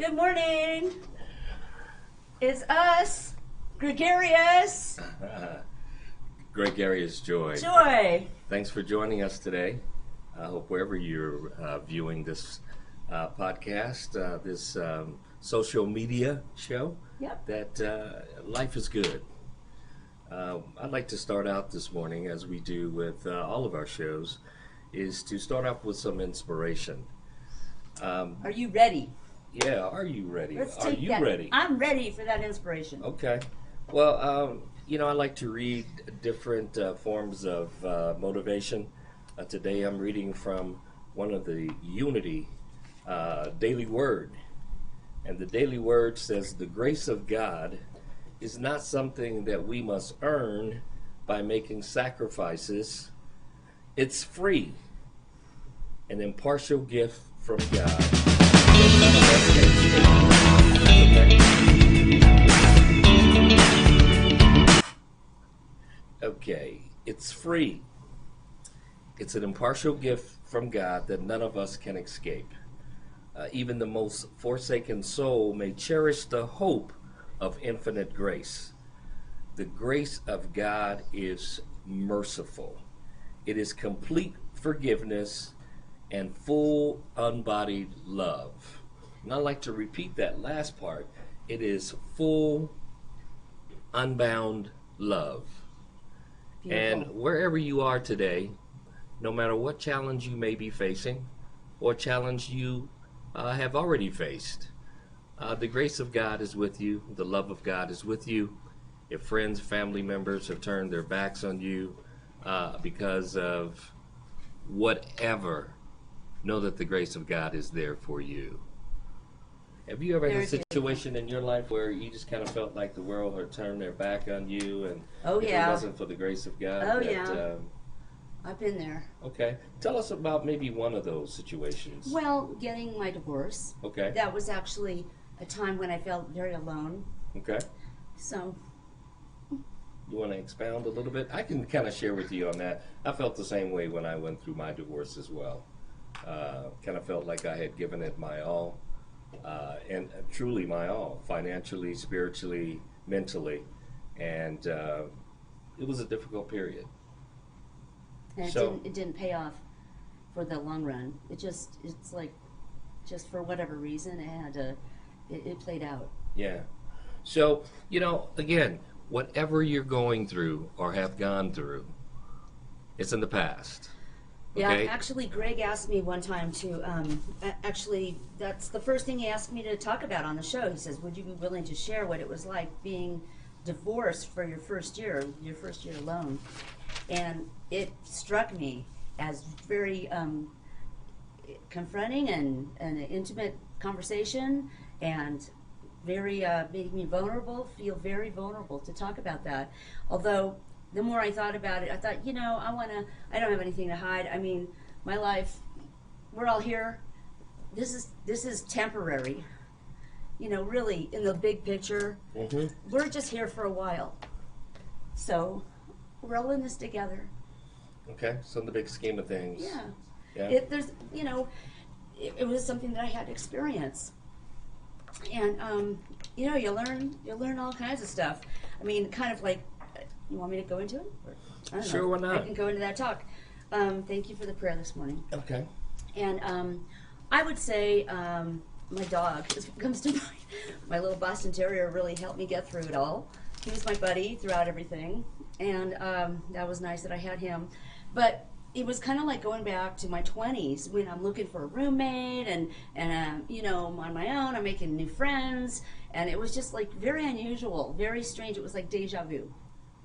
Good morning. It's us, Gregarious. Gregarious Joy. Joy. Thanks for joining us today. I hope wherever you're viewing this podcast, this social media show, that life is good. I'd like to start out this morning, as we do with all of our shows, is to start off with some inspiration. Are you ready? Yeah, are you ready? Are you ready? I'm ready for that inspiration. Okay. Well, I like to read different forms of motivation. Today I'm reading from one of the Unity Daily Word. And the Daily Word says, "The grace of God is not something that we must earn by making sacrifices. It's free, an impartial gift from God." Okay, it's free. It's an impartial gift from God that none of us can escape. Even the most forsaken soul may cherish the hope of infinite grace. The grace of God is merciful. It is complete forgiveness and full unbodied love. And I like to repeat that last part. It is full, unbound love. Beautiful. And wherever you are today, no matter what challenge you may be facing or challenge you have already faced, the grace of God is with you. The love of God is with you. If friends, family members have turned their backs on you because of whatever, know that the grace of God is there for you. Have you ever had a situation in your life where you just kind of felt like the world had turned their back on you, and if it wasn't for the grace of God? I've been there. Okay. Tell us about maybe one of those situations. Well, getting my divorce. Okay. That was actually a time when I felt very alone. Okay. So. You want to expound a little bit? I can kind of share with you on that. I felt the same way when I went through my divorce as well. Kind of felt like I had given it my all, and truly my all, financially, spiritually, mentally, and it was a difficult period. And it didn't pay off for the long run. It's like, just for whatever reason, it played out. Yeah. So, again, whatever you're going through or have gone through, it's in the past. Okay? Yeah, actually, Greg asked me one time to, that's the first thing he asked me to talk about on the show. He says, would you be willing to share what it was like being divorced for your first year alone? And it struck me as very confronting and an intimate conversation, and very made me feel very vulnerable to talk about that. Although the more I thought about it, I thought, I don't have anything to hide. I mean, my life, we're all here. This is temporary. Really, in the big picture, we're just here for a while. So we're all in this together. Okay, so in the big scheme of things. Yeah. It was something that I had to experience. And you learn all kinds of stuff. I mean, kind of like, you want me to go into it? I don't know. Sure, why not? I can go into that talk. Thank you for the prayer this morning. Okay. And I would say my dog comes to mind. My little Boston Terrier really helped me get through it all. He was my buddy throughout everything, and that was nice that I had him. But it was kind of like going back to my 20s when I'm looking for a roommate, and I'm on my own, I'm making new friends, and it was just like very unusual, very strange. It was like deja vu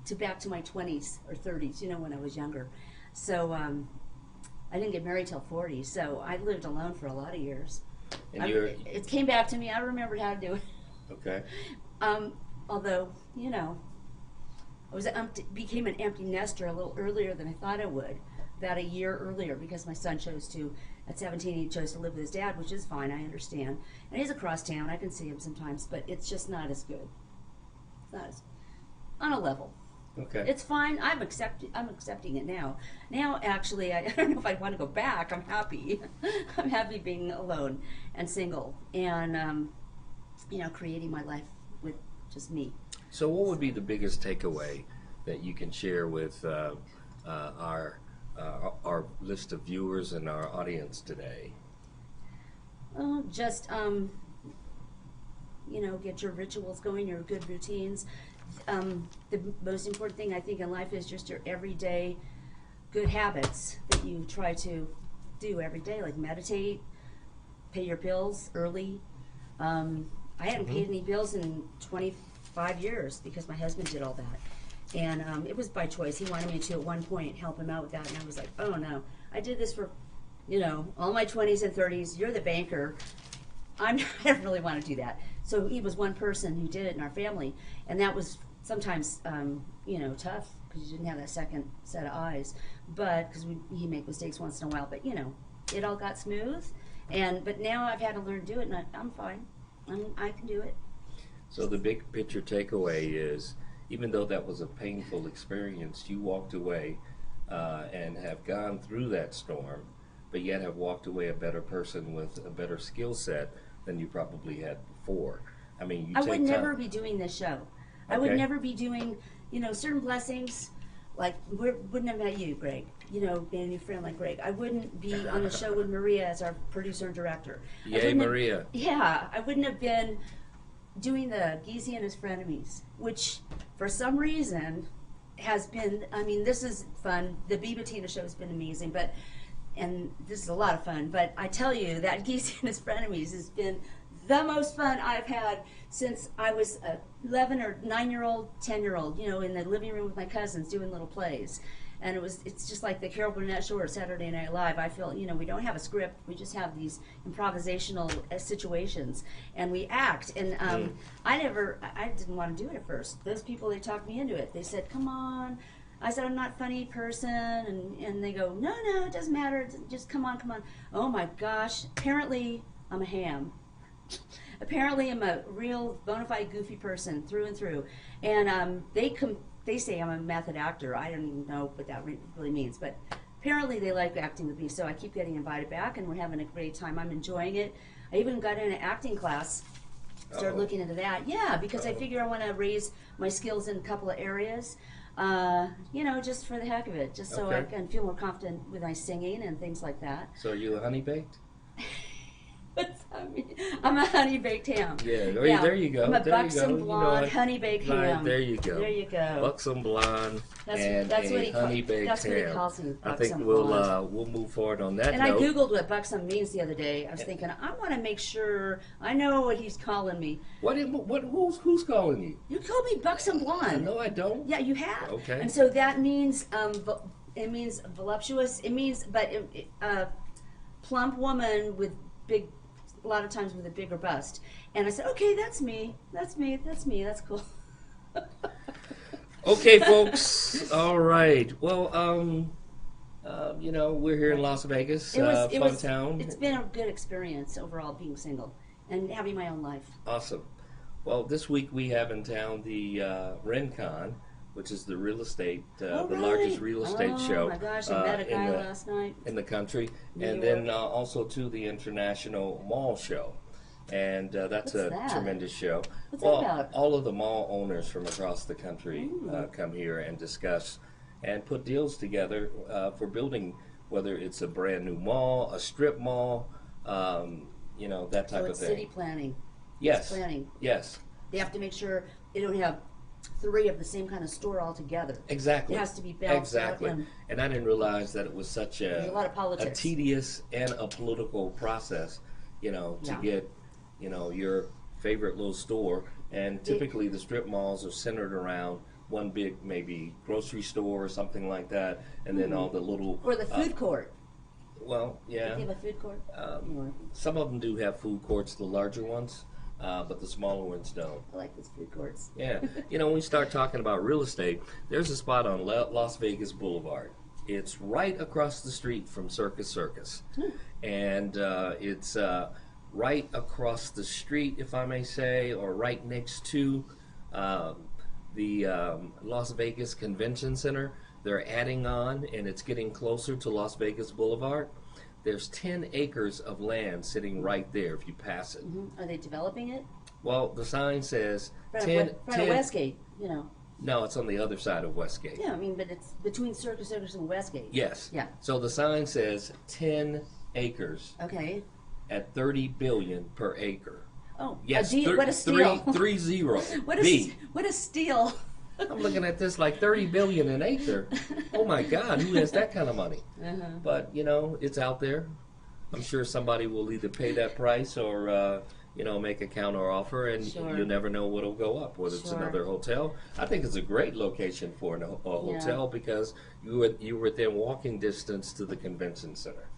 to back to my 20s or 30s, when I was younger. So I didn't get married till 40, so I lived alone for a lot of years. And it came back to me. I remembered how to do it. Okay. Although, I became an empty nester a little earlier than I thought I would. About a year earlier, because my son at 17, he chose to live with his dad, which is fine, I understand. And he's across town, I can see him sometimes, but it's just not as good. It's not as, on a level. Okay. It's fine. I'm accepting it now. Now, actually, I don't know if I want to go back. I'm happy. I'm happy being alone and single. And creating my life with just me. So, what would be the biggest takeaway that you can share with our list of viewers and our audience today? Just get your rituals going, your good routines. The most important thing I think in life is just your everyday good habits that you try to do every day, like meditate, pay your bills early. I hadn't paid any bills in 25 years because my husband did all that. And it was by choice. He wanted me to, at one point, help him out with that. And I was like, oh, no. I did this for, all my 20s and 30s. You're the banker. I don't really want to do that. So he was one person who did it in our family. And that was sometimes, tough because you didn't have that second set of eyes. But because he make mistakes once in a while. But, it all got smooth. But now I've had to learn to do it, and I'm fine. I can do it. So the big picture takeaway is, even though that was a painful experience, you walked away and have gone through that storm, but yet have walked away a better person with a better skill set than you probably had before. I mean, I would never be doing this show. I would never be doing, certain blessings. Like, wouldn't have met you, Greg. Being a new friend like Greg. I wouldn't be on the show with Maria as our producer and director. Yay, Maria. I wouldn't have been doing the Geezy and his frenemies, which for some reason has been, this is fun. The Bettina show has been amazing, and this is a lot of fun, but I tell you that Geezy and his frenemies has been the most fun I've had since I was a 11 or 9-year-old, 10-year-old, in the living room with my cousins doing little plays. And it's just like the Carol Burnett show or Saturday Night Live. I feel, we don't have a script. We just have these improvisational situations, and we act. And I didn't want to do it at first. Those people, they talked me into it. They said, come on. I said, I'm not a funny person. And they go, no, it doesn't matter. Just come on. Oh, my gosh. Apparently, I'm a ham. Apparently, I'm a real bona fide goofy person through and through. And they say I'm a method actor. I don't even know what that really means, but apparently they like acting with me, so I keep getting invited back, and we're having a great time. I'm enjoying it. I even got in an acting class, started looking into that. Yeah, because I figure I want to raise my skills in a couple of areas, just for the heck of it, just so I can feel more confident with my singing and things like that. So are you a honey baked? I'm a honey baked ham. Yeah, there you go. I'm a buxom blonde honey baked ham. There you go. There you go. Buxom blonde and that's a honey baked ham. That's what he calls me. I think we'll move forward on that. And note. I googled what buxom means the other day. I was thinking, I want to make sure I know what he's calling me. Who's calling you? You called me buxom blonde. No, I don't. Yeah, you have. Okay. And so that means it means voluptuous. It means plump woman with big. A lot of times with a bigger bust. And I said, okay, that's me. That's cool. Okay, folks. All right. Well, we're here in Las Vegas, fun town. It's been a good experience overall being single and having my own life. Awesome. Well, this week we have in town the RenCon, which is the real estate, the largest real estate show. Oh my gosh, I met a guy last night. In the country. New Then also to the International Mall Show. And that's What's that? Tremendous show. What's that about? All of the mall owners from across the country come here and discuss and put deals together for building, whether it's a brand new mall, a strip mall, that type of thing. City planning. Yes. It's planning. Yes. They have to make sure they don't have 3 of the same kind of store altogether. Exactly. It has to be balanced exactly. out. And I didn't realize that it was such There's a lot of politics. a tedious and a political process, to get, your favorite little store. And typically the strip malls are centered around one big, maybe grocery store or something like that, and then all the little Or the food court. Well, yeah. Do they have a food court? Some of them do have food courts, the larger ones. But the smaller ones don't. I like those food courts. Yeah. When we start talking about real estate, there's a spot on Las Vegas Boulevard. It's right across the street from Circus. And it's right across the street, if I may say, or right next to the Las Vegas Convention Center. They're adding on, and it's getting closer to Las Vegas Boulevard. There's 10 acres of land sitting right there if you pass it. Are they developing it? Well, the sign says Front 10. of, front of Westgate, you know. No, it's on the other side of Westgate. Yeah, I mean, but it's between Circus and Westgate. Yes. Yeah. So the sign says 10 acres Okay. at 30 billion per acre. Oh, Yes, what a steal. 30. What a steal. I'm looking at this like 30 billion an acre. Oh my God, who has that kind of money? Uh-huh. But you know, it's out there. I'm sure somebody will either pay that price or you know, make a counter offer, and Sure. you'll never know what'll go up. Whether it's Sure. another hotel, I think it's a great location for a hotel because you within walking distance to the convention center.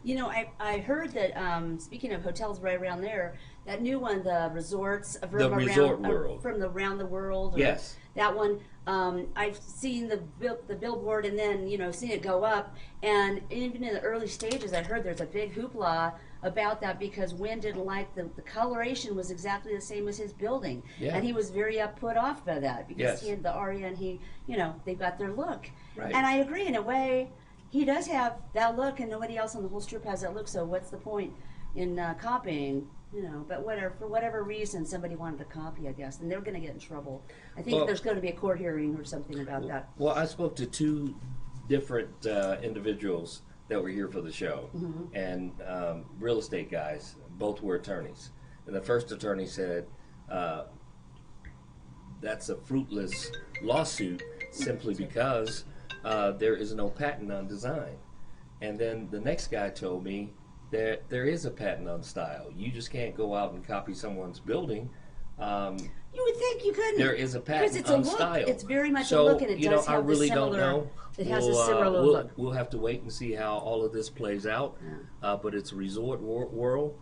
You know, I heard that, speaking of hotels right around there, that new one, the resorts from The Resort World. from around the world. Or Yes. That one, I've seen the billboard and then, you know, seen it go up. And even in the early stages, I heard there's a big hoopla about that because Wynn didn't like the coloration was exactly the same as his building. Yeah. And he was very put off by that because Yes. he and the Aria and he, you know, they've got their look. Right. And I agree in a way. He does have that look, and nobody else on the whole strip has that look. So what's the point in copying? You know, but for whatever reason, somebody wanted to copy, I guess, and they're going to get in trouble. I think Well- there's going to be a court hearing or something about that. Well, I spoke to two different individuals that were here for the show, and real estate guys. Both were attorneys. And the first attorney said, that's a fruitless lawsuit simply because there is no patent on design. And then the next guy told me that there is a patent on style. You just can't go out and copy someone's building. You would think you couldn't. There is a because patent it's a on look. style. It's very much So, a look, and it you does know, I have really the similar. don't know. It has a similar look. We'll have to wait and see how all of this plays out. Yeah. But it's Resort World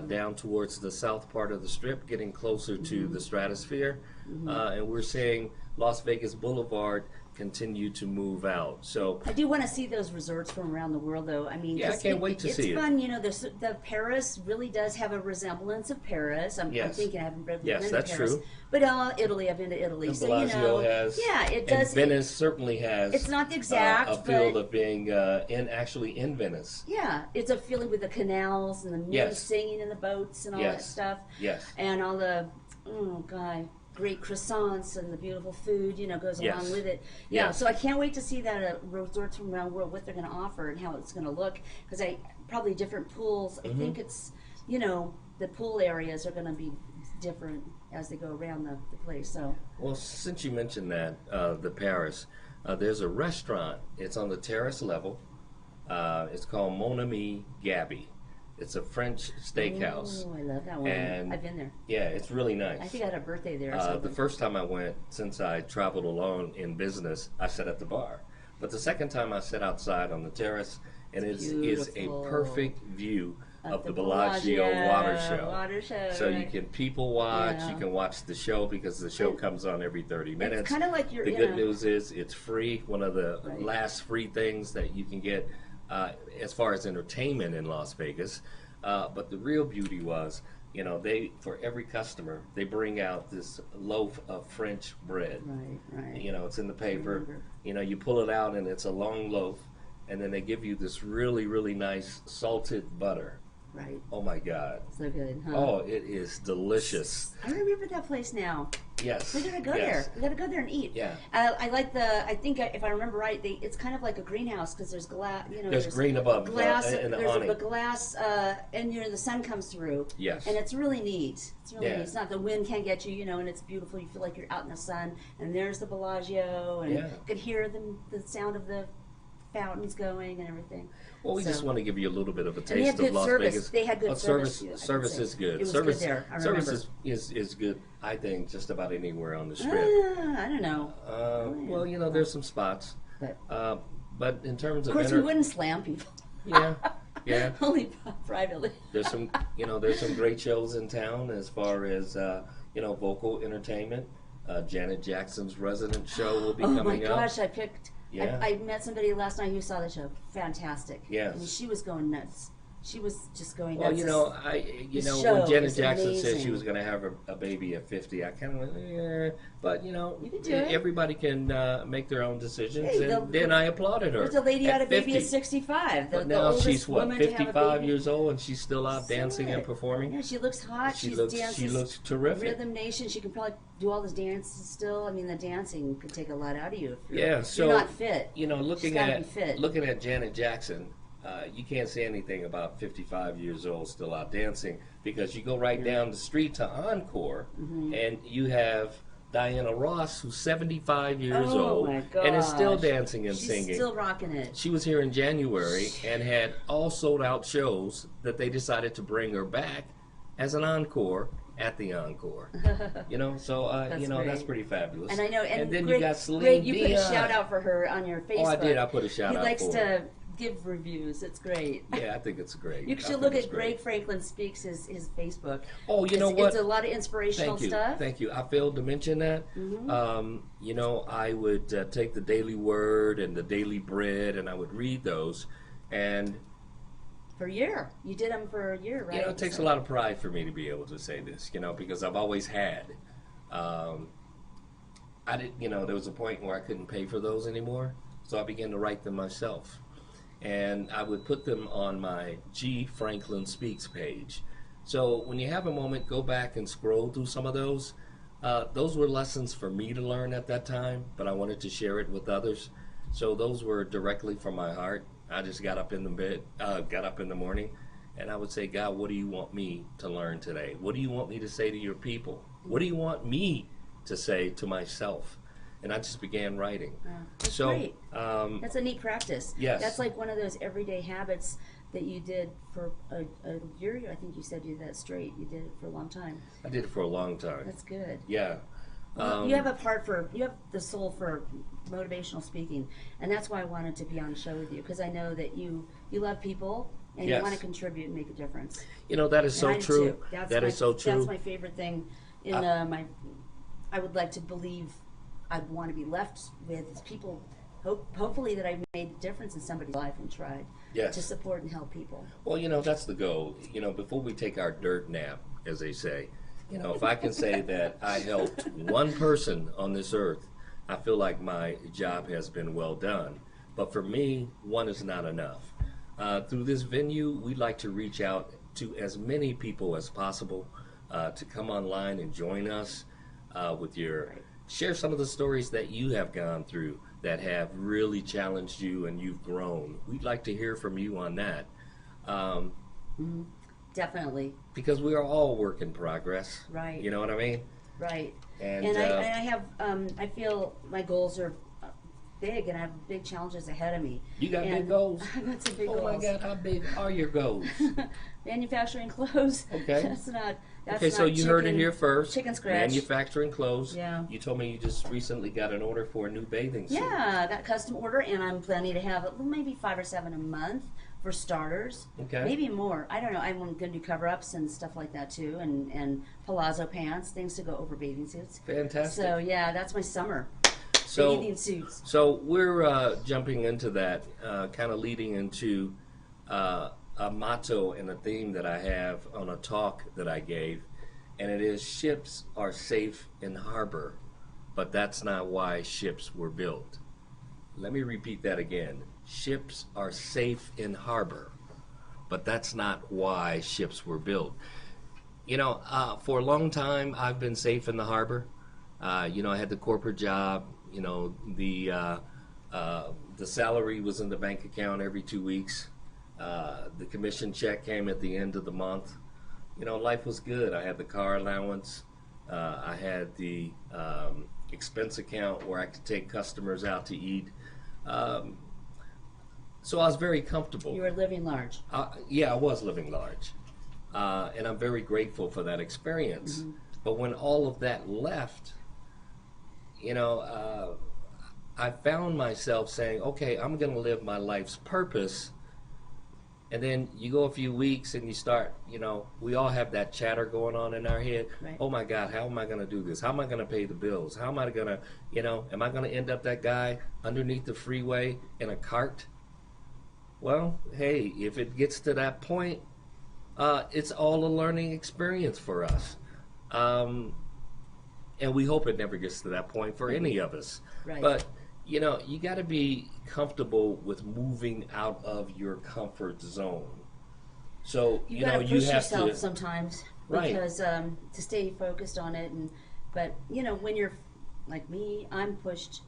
down towards the south part of the strip, getting closer to the stratosphere. And we're seeing Las Vegas Boulevard continue to move out. So I do want to see those resorts from around the world, though. I mean, Yeah, I 'cause can't wait to see it. It's fun, you know. The Paris really does have a resemblance of Paris. I'm Yes. thinking I haven't been Yes, to that's Paris, true. but Italy, I've been to Italy, and so Bellagio you know, has, yeah, it does. and Venice certainly has. It's not the exact, a feel but of being actually in Venice. yeah, it's a feeling with the canals and the music Yes. singing in the boats and all that Yes. stuff, Yes. and all the great croissants and the beautiful food, you know, goes Yes. along with it. Yeah, Yes. so I can't wait to see that at resorts from around the world, what they're going to offer and how it's going to look. Because probably different pools. I think it's, you know, the pool areas are going to be different as they go around the place. So Well, since you mentioned that, the Paris, there's a restaurant. It's on the terrace level. It's called Mon Ami Gabby. It's a French steakhouse. Oh, I love that one. And I've been there. Yeah, it's really nice. I think I had a birthday there. Or The something. first time I went, since I traveled alone in business, I sat at the bar. But the second time I sat outside on the terrace, and it is a beautiful. perfect view of the Bellagio water show. So you right. can people watch, Yeah. you can watch the show because the show comes on every 30 minutes. It's kind of like you're. The you good know, news is it's free. One of the Right. last free things that you can get as far as entertainment in Las Vegas. But the real beauty was, you know, for every customer, they bring out this loaf of French bread. Right. You know, it's in the paper. remember. You know, you pull it out and it's a long loaf. And then they give you this really, really nice salted butter. Right. Oh my God. So good, huh? Oh, it is delicious. I remember that place now. Yes. We gotta go yes. there. We gotta go there and eat. Yeah. I like I think if I remember right, it's kind of like a greenhouse because there's glass. You know, There's green above glass. in the There's awning. the glass, and you know the sun comes through. Yes. And it's really neat. It's really Yeah. neat. It's not the wind can't get you, you know, and it's beautiful. You feel like you're out in the sun, and there's the Bellagio, and Yeah. you could hear the sound of the fountains going and everything. Well, we So- just want to give you a little bit of a And they taste had of good Las service. Vegas. They had good Well, service. too, I service can say. is good. It was service, good there. I service remember. is good. I think just about anywhere on the strip. I don't know. Well, you know, there's some spots, But but in terms of of course, we wouldn't slam people. yeah, Only privately. there's some great shows in town as far as vocal entertainment. Janet Jackson's Resident Show will be Oh my coming up. gosh, I picked. Yeah. I met somebody last night who saw the show. Fantastic. Yes. I mean, she was going nuts. She was just going. Well, nuts. When show Janet is Jackson said amazing. she was going to have a baby at 50, I kind of went, yeah. But You can do it. everybody can make their own decisions, Hey, and then I applauded her. There's a lady had a baby 50. at 65. But now oldest she's what, woman to have a 55 baby. years old, and she's still out dancing and performing. Yeah, she looks hot. She dances looks terrific. Rhythm Nation. She can probably do all this dances still. I mean, the dancing could take a lot out of you if So you're not fit. looking gotta be fit. at Janet Jackson, you can't say anything about 55 years old still out dancing, because you go right down the street to Encore, and you have Diana Ross, who's 75 years old my and is still gosh. dancing and She's singing. still rocking it. She was here in January and had all sold out shows that they decided to bring her back as an encore at the Encore. That's pretty fabulous. And I know, and then Greg, you got Celine Greg, you put a Dion. shout out for her on your Facebook. Oh, I did. I put a shout he out likes for her. to give reviews. It's great. Yeah, I think it's great. You should look at Greg Franklin Speaks, his Facebook. Oh, you know what? It's a lot of inspirational stuff. Thank you. I failed to mention that. I would take the Daily Word and the Daily Bread, and I would read those. And for a year. You did them for a year, right? It takes a lot of pride for me to be able to say this, because I've always had. I didn't, there was a point where I couldn't pay for those anymore, so I began to write them myself. And I would put them on my G. Franklin Speaks page. So when you have a moment, go back and scroll through some of those. Those were lessons for me to learn at that time, but I wanted to share it with others. So those were directly from my heart. I just got up in the morning, and I would say, God, what do you want me to learn today? What do you want me to say to your people? What do you want me to say to myself? And I just began writing. That's great. That's a neat practice. Yes. That's like one of those everyday habits that you did for a year. I think you said you did that straight. You did it for a long time. I did it for a long time. That's good. Yeah. Well, you have you have the soul for motivational speaking, and that's why I wanted to be on the show with you, because I know that you love people and you want to contribute and make a difference. That is so true. That is so true. That's my favorite thing. I would like to believe I'd want to be left with is people. Hopefully that I've made a difference in somebody's life and tried to support and help people. Well, that's the goal. Before we take our dirt nap, as they say, if I can say that I helped one person on this earth, I feel like my job has been well done. But for me, one is not enough. Through this venue, we'd like to reach out to as many people as possible to come online and join us with share some of the stories that you have gone through that have really challenged you and you've grown. We'd like to hear from you on that. Definitely. Because we are all work in progress. Right. You know what I mean? Right. And I have, I feel my goals are big, and I have big challenges ahead of me. You got big goals? I got some big goals. Oh my God, how big are your goals? Manufacturing clothes. Okay. That's not So you heard it here first. Chicken scratch. Manufacturing clothes. Yeah. You told me you just recently got an order for a new bathing suit. Yeah, I got a custom order, and I'm planning to have maybe 5 or 7 a month for starters. Okay. Maybe more. I don't know. I'm going to do cover-ups and stuff like that too, and palazzo pants, things to go over bathing suits. Fantastic. So yeah, that's my summer. So, bathing suits. So we're jumping into that, kind of leading into a motto and a theme that I have on a talk that I gave, and it is, ships are safe in harbor, but that's not why ships were built. Let me repeat that again. Ships are safe in harbor, but that's not why ships were built. For a long time, I've been safe in the harbor. I had the corporate job. The salary was in the bank account every 2 weeks. The commission check came at the end of the month. Life was good. I had the car allowance. I had the expense account where I could take customers out to eat. So I was very comfortable. You were living large. Yeah, I was living large. And I'm very grateful for that experience. Mm-hmm. But when all of that left, I found myself saying, okay, I'm going to live my life's purpose. And then you go a few weeks and you start, we all have that chatter going on in our head. Right. Oh my God, how am I going to do this? How am I going to pay the bills? How am I going to, am I going to end up that guy underneath the freeway in a cart? Well, hey, if it gets to that point, it's all a learning experience for us. Um, and we hope it never gets to that point for any of us. Right. But, you got to be comfortable with moving out of your comfort zone. So, You gotta you push have yourself to. sometimes Right. because to stay focused on it. But when you're like me, I'm pushed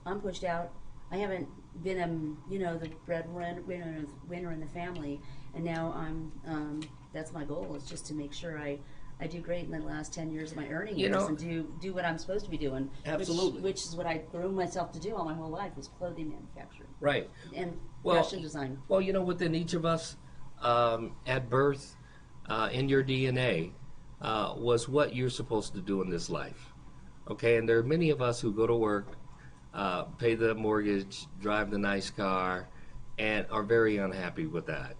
out. I haven't been the winner in the family, and now I'm that's my goal, is just to make sure I do great in the last 10 years of my earning years and do what I'm supposed to be doing. Absolutely. Which is what I grew myself to do all my whole life, was clothing manufacturing Right. and Well, fashion design. Well, within each of us, at birth, in your DNA, was what you're supposed to do in this life. Okay, and there are many of us who go to work, pay the mortgage, drive the nice car, and are very unhappy with that.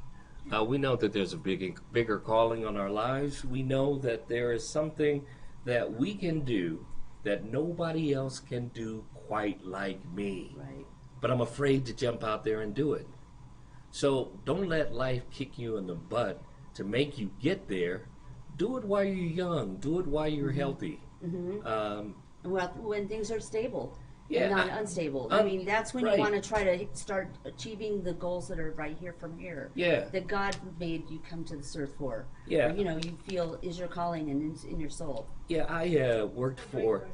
We know that there's a bigger calling on our lives. We know that there is something that we can do that nobody else can do quite like me. Right. But I'm afraid to jump out there and do it. So don't let life kick you in the butt to make you get there. Do it while you're young. Do it while you're healthy. Well, when things are stable. Yeah, And not unstable. I mean, that's when right. you want to try to start achieving the goals that are right here from here. Yeah. That God made you come to this earth for. Yeah. Or, you feel is your calling and in your soul. Yeah, I worked for.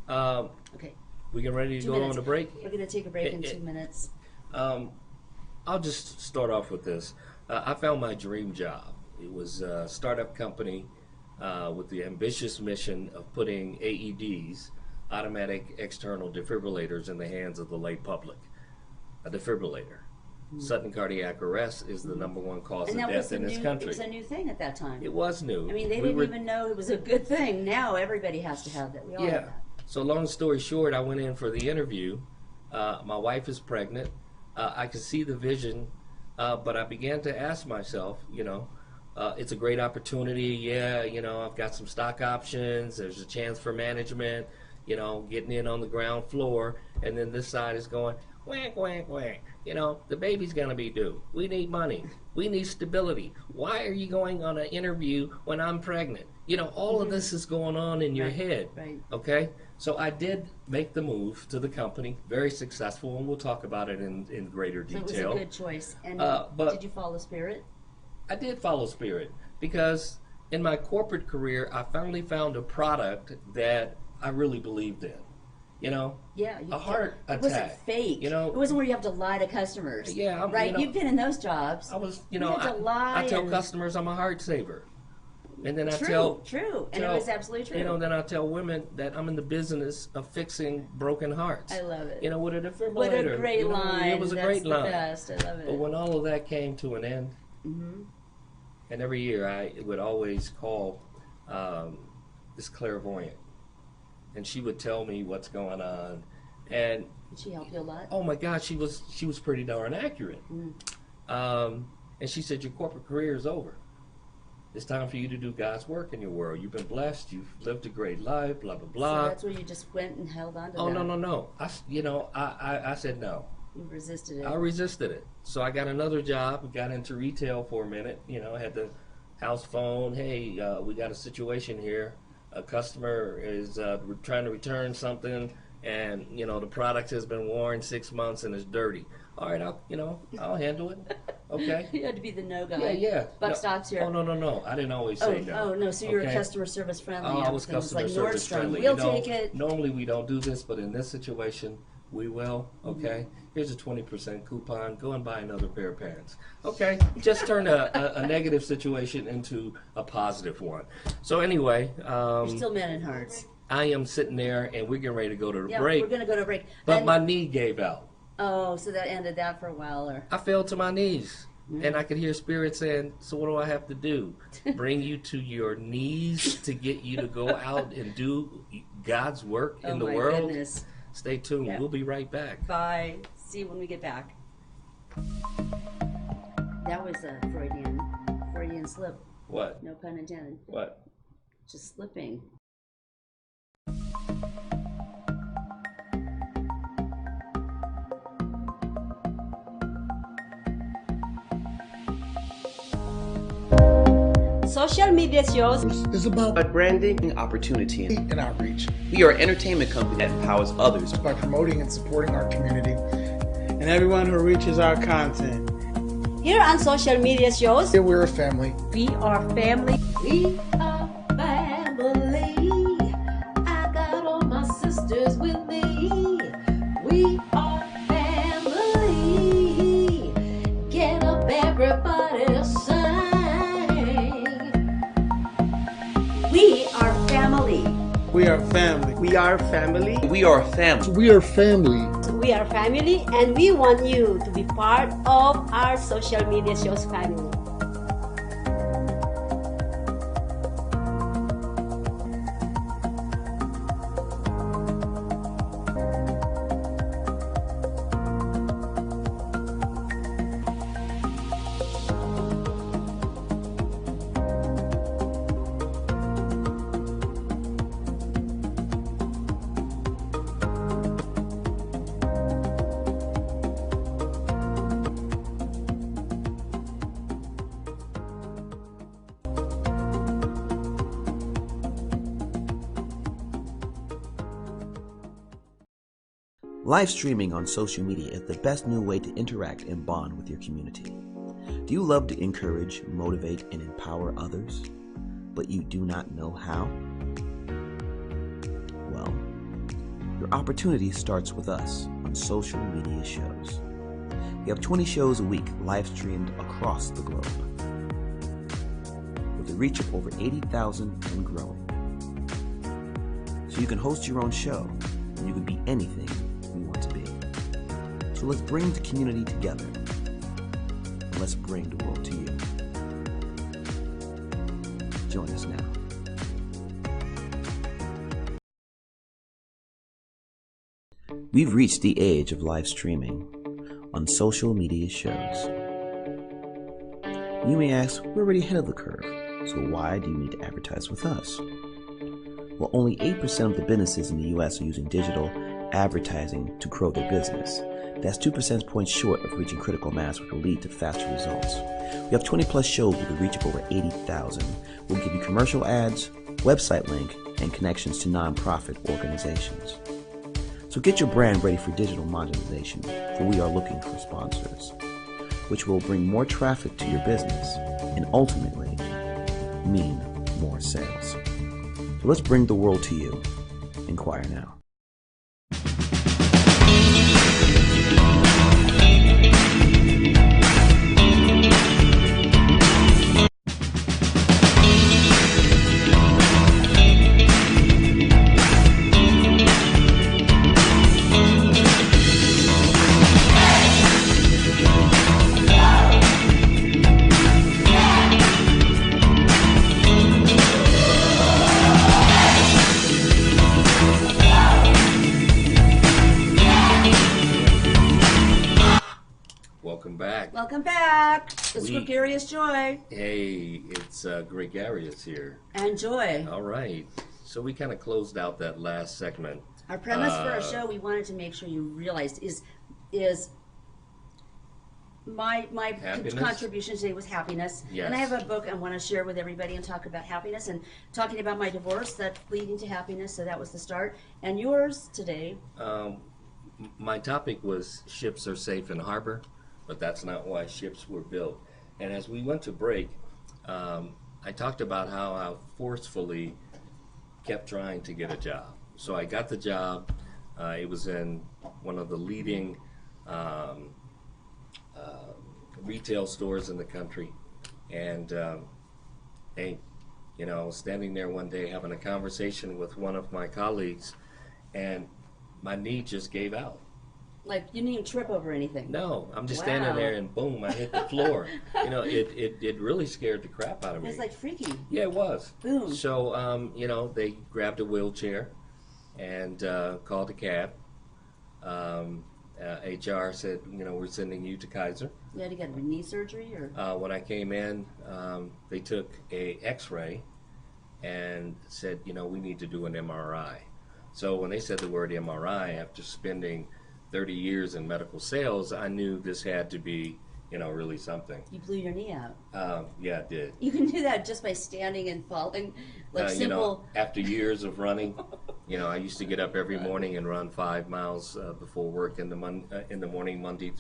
Okay. We getting ready to 2 go minutes. on the break? We're going to take a break in 2 minutes. I'll just start off with this. I found my dream job. It was a startup company with the ambitious mission of putting AEDs, automatic external defibrillators, in the hands of the lay public. A defibrillator. Sudden cardiac arrest is the number one cause of death in this country. It was a new thing at that time. It was new. I mean, they didn't even know it was a good thing. Now everybody has to have that. We all have Yeah. that. So long story short, I went in for the interview. My wife is pregnant. I could see the vision, but I began to ask myself, it's a great opportunity. Yeah, I've got some stock options. There's a chance for management, getting in on the ground floor. And then this side is going, whack, whack, whack. The baby's going to be due. We need money. We need stability. Why are you going on an interview when I'm pregnant? All of this is going on in your head. Right. Okay? So I did make the move to the company, very successful, and we'll talk about it in greater detail. So it was a good choice. And but did you follow spirit? I did follow spirit because in my corporate career, I finally found a product that I really believed in. Yeah, a heart it attack. wasn't fake. It wasn't where you have to lie to customers. Yeah, right. You've been in those jobs. I was, You had to lie I tell and- customers I'm a heart saver, and then True, and it was absolutely true. Then I tell women that I'm in the business of fixing broken hearts. I love it. With a defibrillator. What a great line! It was a That's great the line. Best. I love it. But when all of that came to an end, and every year I would always call this clairvoyant, and she would tell me what's going on, and Did she help you a lot? oh my God, she was pretty darn accurate. And she said, your corporate career is over. It's time for you to do God's work in your world. You've been blessed. You've lived a great life. Blah blah blah. So that's where you just went and held on to Oh that. no. I said no. You resisted it. I resisted it. So I got another job, got into retail for a minute, had the house phone. Hey, we got a situation here. A customer is trying to return something, and, the product has been worn 6 months and is dirty. All right, I'll handle it. Okay. You had to be the no guy. Yeah. Buck No. stops here. Oh, no. I didn't always say no. Oh, no, so you're Okay? a customer service friendly. Oh, I was Things customer like service Nordstrom. friendly. We'll take it. Normally we don't do this, but in this situation, we will. Okay, here's a 20% coupon. Go and buy another pair of pants. Okay, just turn a negative situation into a positive one. So anyway, You're still men in hearts. I am sitting there, and we're getting ready to go to the Yeah, break. we're going to go to a break. But And- my knee gave out. Oh, so that ended that for a while, or? I fell to my knees. And I could hear Spirit saying, so what do I have to do? Bring you to your knees to get you to go out and do God's work in the world? Oh, my goodness. Stay tuned. Yeah. We'll be right back. Bye. See you when we get back. That was a Freudian slip. What? No pun intended. What? Just slipping. social media shows is about branding and opportunity and outreach. We are an entertainment company that empowers others by promoting and supporting our community and everyone who reaches our content. Here on social media shows, here we're a family. We are family. We are family. I got all my sisters with me. We are family. Get up, everybody, sing. We are family. We are family. We are family. We are family. We are family. We are family, and we want you to be part of our social media shows family. Live streaming on social media is the best new way to interact and bond with your community. Do you love to encourage, motivate, and empower others, but you do not know how? Well, your opportunity starts with us on social media shows. We have 20 shows a week live streamed across the globe, with a reach of over 80,000 and growing. So you can host your own show, and you can be anything we want to be. So let's bring the community together, and let's bring the world to you. Join us now. We've reached the age of live streaming on social media shows. You may ask, we're already ahead of the curve, so why do you need to advertise with us? Well, only 8% of the businesses in the US are using digital advertising to grow their business. That's 2 percentage points short of reaching critical mass, which will lead to faster results. We have 20 plus shows with a reach of over 80,000. We'll give you commercial ads, website link, and connections to nonprofit organizations. So get your brand ready for digital monetization, for we are looking for sponsors, which will bring more traffic to your business and ultimately mean more sales. So let's bring the world to you. Inquire now. Welcome back. It's Gregarious Joy. Hey, it's Gregarious here. And Joy. All right. So we kind of closed out that last segment. Our premise for our show, we wanted to make sure you realized, is my contribution today was happiness. Yes. And I have a book I want to share with everybody and talk about happiness and talking about my divorce that's leading to happiness. So that was the start. And yours today? My topic was ships are safe in harbor, but that's not why ships were built. And as we went to break, I talked about how I forcefully kept trying to get a job. So I got the job. It was in one of the leading retail stores in the country. And hey, you know, I was standing there one day having a conversation with one of my colleagues, and my knee just gave out. Like, you didn't even trip over anything? No, I'm just standing there and boom, I hit the floor. You know, it really scared the crap out of me. It's like freaky. Yeah, it was. Boom. So, you know, they grabbed a wheelchair and called a cab. HR said, you know, we're sending you to Kaiser. You had to get knee surgery? Or when I came in, they took a x-ray and said, you know, we need to do an MRI. So when they said the word MRI, after spending 30 years in medical sales, I knew this had to be really something. You blew your knee out. Yeah, I did. You can do that just by standing and falling, like simple. After years of running, I used to get up every morning and run 5 miles before work in the morning, Monday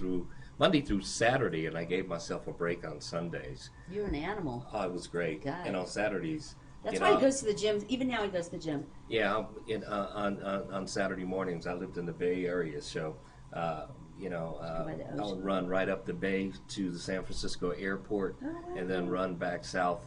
through Saturday, and I gave myself a break on Sundays. You're an animal. Oh, it was great. God. And on Saturdays. That's why he goes to the gym. Even now, he goes to the gym. Yeah, on Saturday mornings, I lived in the Bay Area, so I would run right up the bay to the San Francisco airport, and then run back south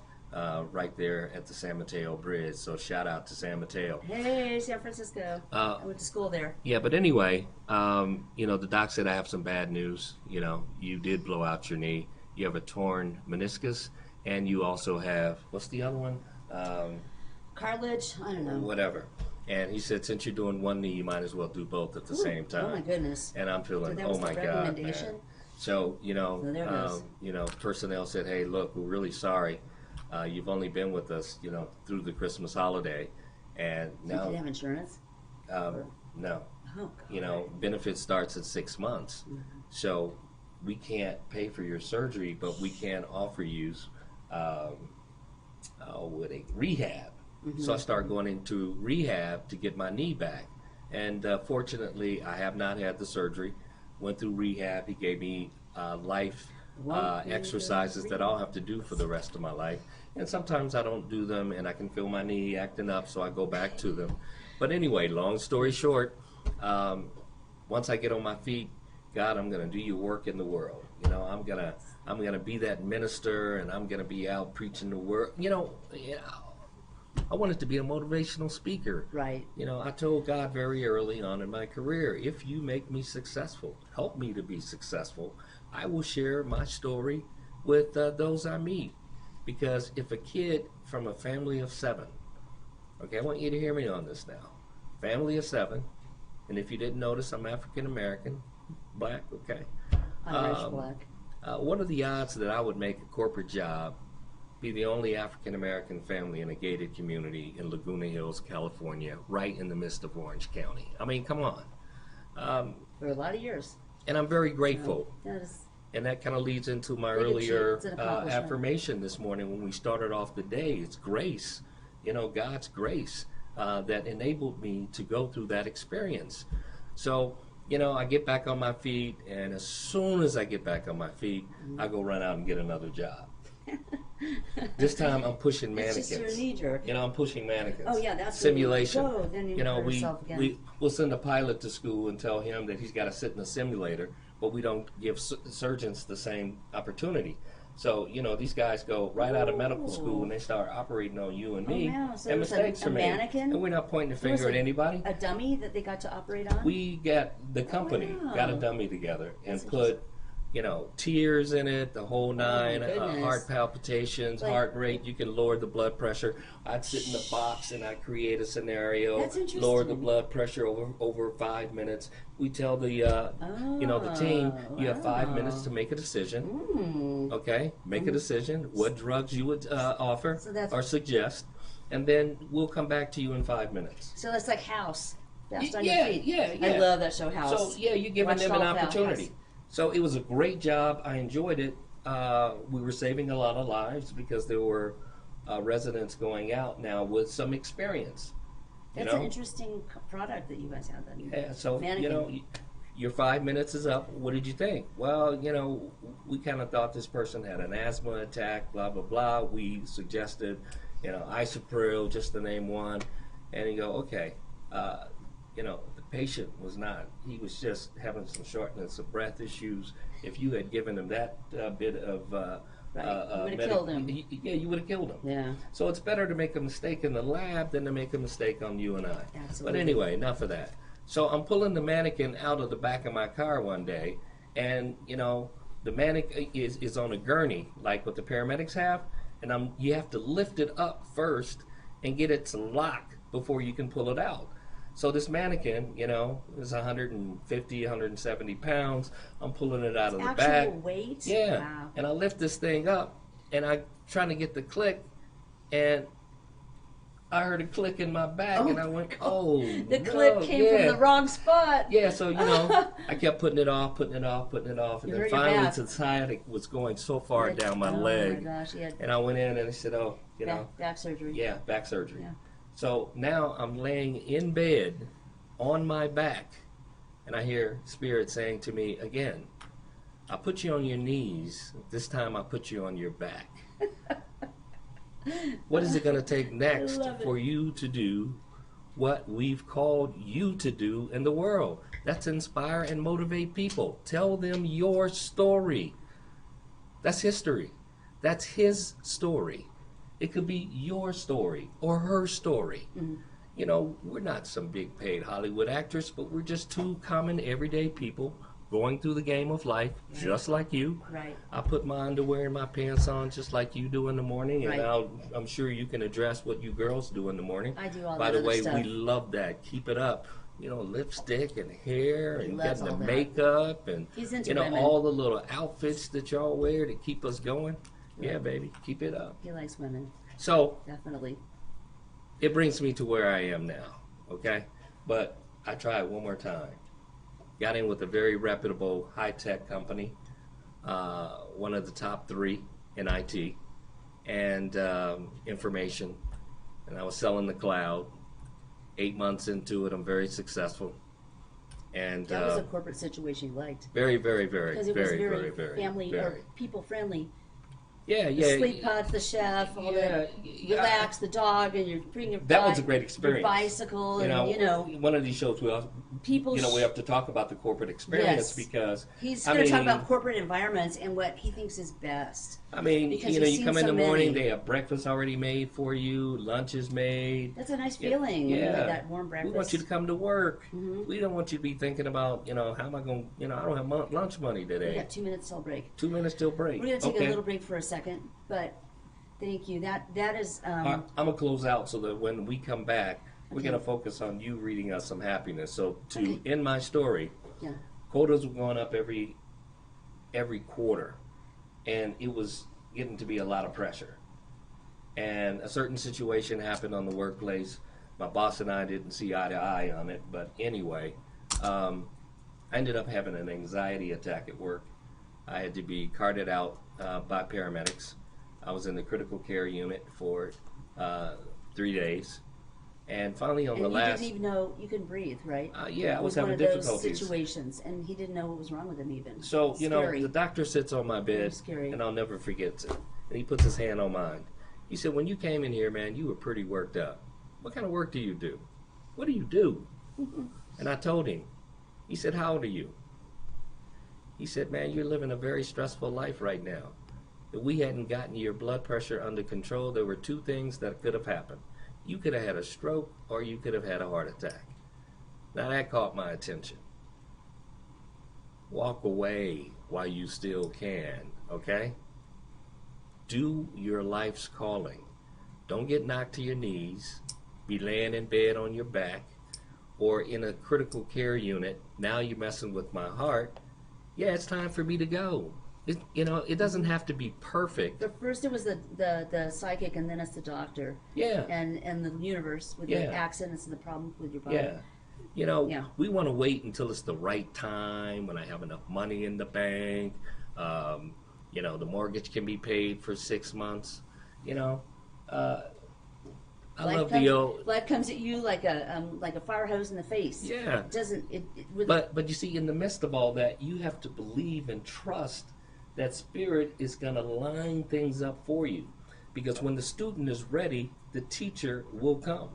right there at the San Mateo Bridge. So shout out to San Mateo. Hey, San Francisco. I went to school there. Yeah, but anyway, the doc said I have some bad news. You did blow out your knee. You have a torn meniscus, and you also have, what's the other one? Cartilage? I don't know. Whatever. And he said, since you're doing one knee, you might as well do both at the same time. Oh my goodness. And I'm feeling, So that was oh my the God, recommendation? man. So, there it goes. Personnel said, hey, look, we're really sorry. You've only been with us, through the Christmas holiday. And You now, did have insurance? no. Oh, God. Benefit starts at 6 months. Mm-hmm. So we can't pay for your surgery, but we can offer you rehab. Mm-hmm. So I started going into rehab to get my knee back. And fortunately, I have not had the surgery. Went through rehab. He gave me life exercises that I'll have to do for the rest of my life. And sometimes I don't do them, and I can feel my knee acting up, so I go back to them. But anyway, long story short, once I get on my feet, God, I'm going to do your work in the world. I'm gonna be that minister, and I'm gonna be out preaching the word. I wanted to be a motivational speaker. Right. I told God very early on in my career, if you make me successful, help me to be successful, I will share my story with those I meet. Because if a kid from a family of 7, okay, I want you to hear me on this now. Family of 7, and if you didn't notice, I'm African American, black, okay. Irish black. What are the odds that I would make a corporate job, be the only African American family in a gated community in Laguna Hills, California, right in the midst of Orange County? I mean, come on. For a lot of years. And I'm very grateful. That is, And that kind of leads into my Big earlier achievement, it's an accomplishment. affirmation this morning when we started off the day. It's grace, God's grace that enabled me to go through that experience. So, I get back on my feet, and as soon as I get back on my feet, I go run out and get another job. This time I'm pushing mannequins. It's just your knee jerk. I'm pushing mannequins. Oh, yeah, that's simulation. where you go, then you hurt yourself again. We'll send a pilot to school and tell him that he's got to sit in a simulator, but we don't give surgeons the same opportunity. So, these guys go right out of medical school and they start operating on you and me, wow. So and it was mistakes a are made. mannequin? And we're not pointing the There was finger at anybody. A dummy that they got to operate on? The company wow. got a dummy together and That's put, tears in it, the whole nine, goodness. heart palpitations, Like- heart rate. You can lower the blood pressure. I'd sit in the box and I'd create a scenario, That's interesting. lower the blood pressure over 5 minutes. We tell the the team, you have 5 minutes to make a decision. Okay, make a decision. What drugs you would offer So that's- or suggest, and then we'll come back to you in 5 minutes. So that's like House. Fast on Yeah, your feet. yeah. I love that show, House. So yeah, you're giving Watched them an all of that, opportunity. House. So it was a great job. I enjoyed it. We were saving a lot of lives because there were residents going out now with some experience. That's an interesting product that you guys have then. Yeah, so Mannequin. your 5 minutes is up. What did you think? Well, we kind of thought this person had an asthma attack. Blah blah blah. We suggested, Isopril, just to name one, and you go, okay. The patient was not. He was just having some shortness of breath issues. If you had given him that bit of Right. You would've killed him. You would have killed him. Yeah. So it's better to make a mistake in the lab than to make a mistake on you and I. Absolutely. But anyway, enough of that. So I'm pulling the mannequin out of the back of my car one day, and the mannequin is on a gurney, like what the paramedics have, and you have to lift it up first and get it to lock before you can pull it out. So this mannequin, is 150, 170 pounds. I'm pulling it out of the Actual back. weight? Yeah. Wow. And I lift this thing up, and I'm trying to get the click, and I heard a click in my back, Oh, and I went, "Oh, The clip came from the wrong spot. Yeah, so I kept putting it off, and You then hurt your finally back. the sciatic was going so far Right. down my Oh leg, my gosh, you had and I went in and I said, "Oh, back surgery. yeah, back surgery." Yeah. So now I'm laying in bed on my back, and I hear Spirit saying to me again, "I put you on your knees. This time I put you on your back." What is it going to take next love it. for you to do what we've called you to do in the world? That's inspire and motivate people. Tell them your story. That's history. That's his story. It could be your story or her story. Mm-hmm. You know, we're not some big paid Hollywood actors, but we're just two common everyday people going through the game of life, just like you. Right. I put my underwear and my pants on just like you do in the morning, and Right. I'm sure you can address what you girls do in the morning. I do all By that the other way, stuff. we love that. Keep it up. You know, lipstick and hair He and loves getting the all that. makeup and He's into you know women. all the little outfits that y'all wear to keep us going. Yeah, baby, keep it up. He likes women, So definitely. it brings me to where I am now. Okay, but I tried one more time. Got in with a very reputable high-tech company, one of the top 3 in IT and information, and I was selling the cloud. 8 months into it, I'm very successful, and That was a corporate situation you liked. very, very, very, Because it was very, very, family very. or people friendly. Yeah, The yeah. sleep pods, the chef, all Yeah, the yeah. relax, the dog, and you're bringing your That was a bike, great experience. Your bicycle, and one of these shows we people. we have to talk about the corporate experience Yes. because He's I going to talk mean, about corporate environments and what he thinks is best. I mean, because you know, you've you come seen in the so morning, many. they have breakfast already made for you, lunch is made. That's a nice Yeah, feeling. when you yeah. have that warm breakfast. We want you to come to work. Mhm. We don't want you to be thinking about, you know, how am I going to, you know, I don't have lunch money We today. got 2 minutes till break. 2 minutes till break. We're going to take Okay. a little break for a second, but thank you. That is. I'm going to close out so that when we come back, we're Okay. going to focus on you reading us some happiness. So to Okay. end my story, Yeah. quotas were going up every quarter, and it was getting to be a lot of pressure. And a certain situation happened on the workplace. My boss and I didn't see eye to eye on it, but anyway, I ended up having an anxiety attack at work. I had to be carted out by paramedics. I was in the critical care unit for 3 days. And finally on And the you last... didn't even know you couldn't breathe, right? Yeah, I It was one having of those difficulties. situations, and he didn't know what was wrong with him even. So, you know, Scary. the doctor sits on my bed, scary. and I'll never forget it. And he puts his hand on mine. He said, when you came in here, man, you were pretty worked up. What kind of work do you do? What do you do? And I told him. He said, how old are you? He said, man, you're living a very stressful life right now. If we hadn't gotten your blood pressure under control, there were 2 things that could have happened. You could have had a stroke, or you could have had a heart attack. Now that caught my attention. Walk away while you still can, okay? Do your life's calling. Don't get knocked to your knees, be laying in bed on your back, or in a critical care unit. Now you're messing with my heart. Yeah, it's time for me to go. It doesn't have to be perfect. But first it was the psychic, and then it's the doctor. Yeah. And the universe with Yeah. the accidents and the problems with your body. Yeah. Yeah. We want to wait until it's the right time, when I have enough money in the bank. The mortgage can be paid for 6 months. Life comes at you like a fire hose in the face. Yeah. It doesn't. Really, But you see, in the midst of all that, you have to believe and trust that Spirit is going to line things up for you. Because when the student is ready, the teacher will come.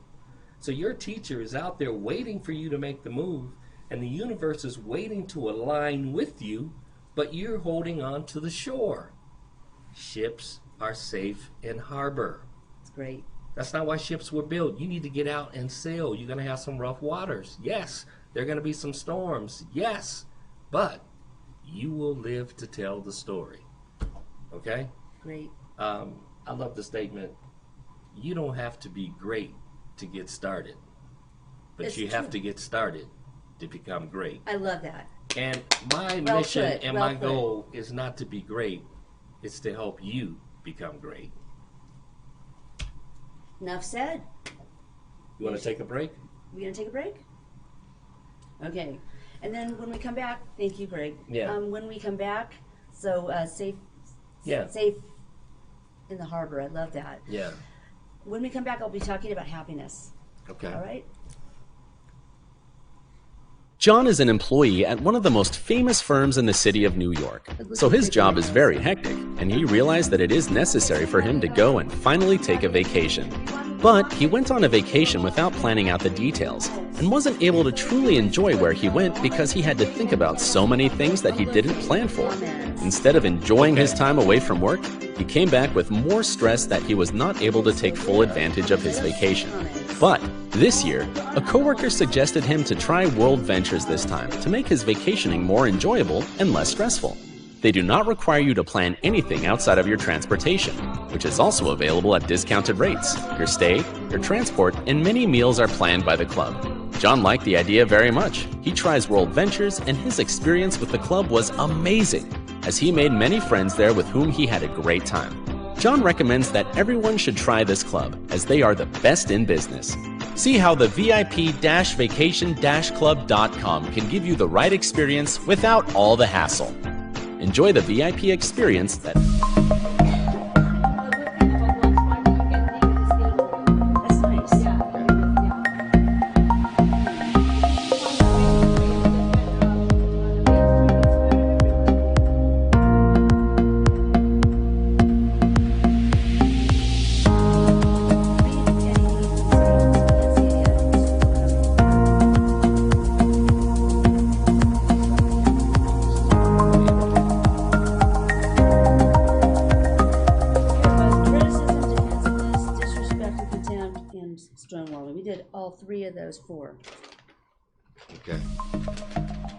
So your teacher is out there waiting for you to make the move, and the universe is waiting to align with you, but you're holding on to the shore. Ships are safe in harbor. it's great. That's not why ships were built. You need to get out and sail. You're going to have some rough waters. Yes. There are going to be some storms. Yes. But you will live to tell the story. Okay? Great. I love the statement, you don't have to be great to get started, but It's you have true. to get started to become great. I love that. And my Well mission put, and well my put. goal is not to be great. It's to help you become great. Enough said. You want to take a break? We gonna take a break? Okay. And then when we come back, thank you, Greg. Yeah. When we come back, so safe in the harbor. I love that. Yeah. When we come back, I'll be talking about happiness. Okay. All right? John is an employee at one of the most famous firms in the city of New York. So his job is very hectic, and he realized that it is necessary for him to go and finally take a vacation. But he went on a vacation without planning out the details, and wasn't able to truly enjoy where he went because he had to think about so many things that he didn't plan for. Instead of enjoying his time away from work, he came back with more stress that he was not able to take full advantage of his vacation. But this year, a coworker suggested him to try World Ventures this time to make his vacationing more enjoyable and less stressful. They do not require you to plan anything outside of your transportation, which is also available at discounted rates. Your stay, your transport, and many meals are planned by the club. John liked the idea very much. He tries World Ventures, and his experience with the club was amazing, as he made many friends there with whom he had a great time. John recommends that everyone should try this club, as they are the best in business. See how the VIP-vacation-club.com can give you the right experience without all the hassle. Enjoy the VIP experience that... That's nice. We did all three of those four. Okay.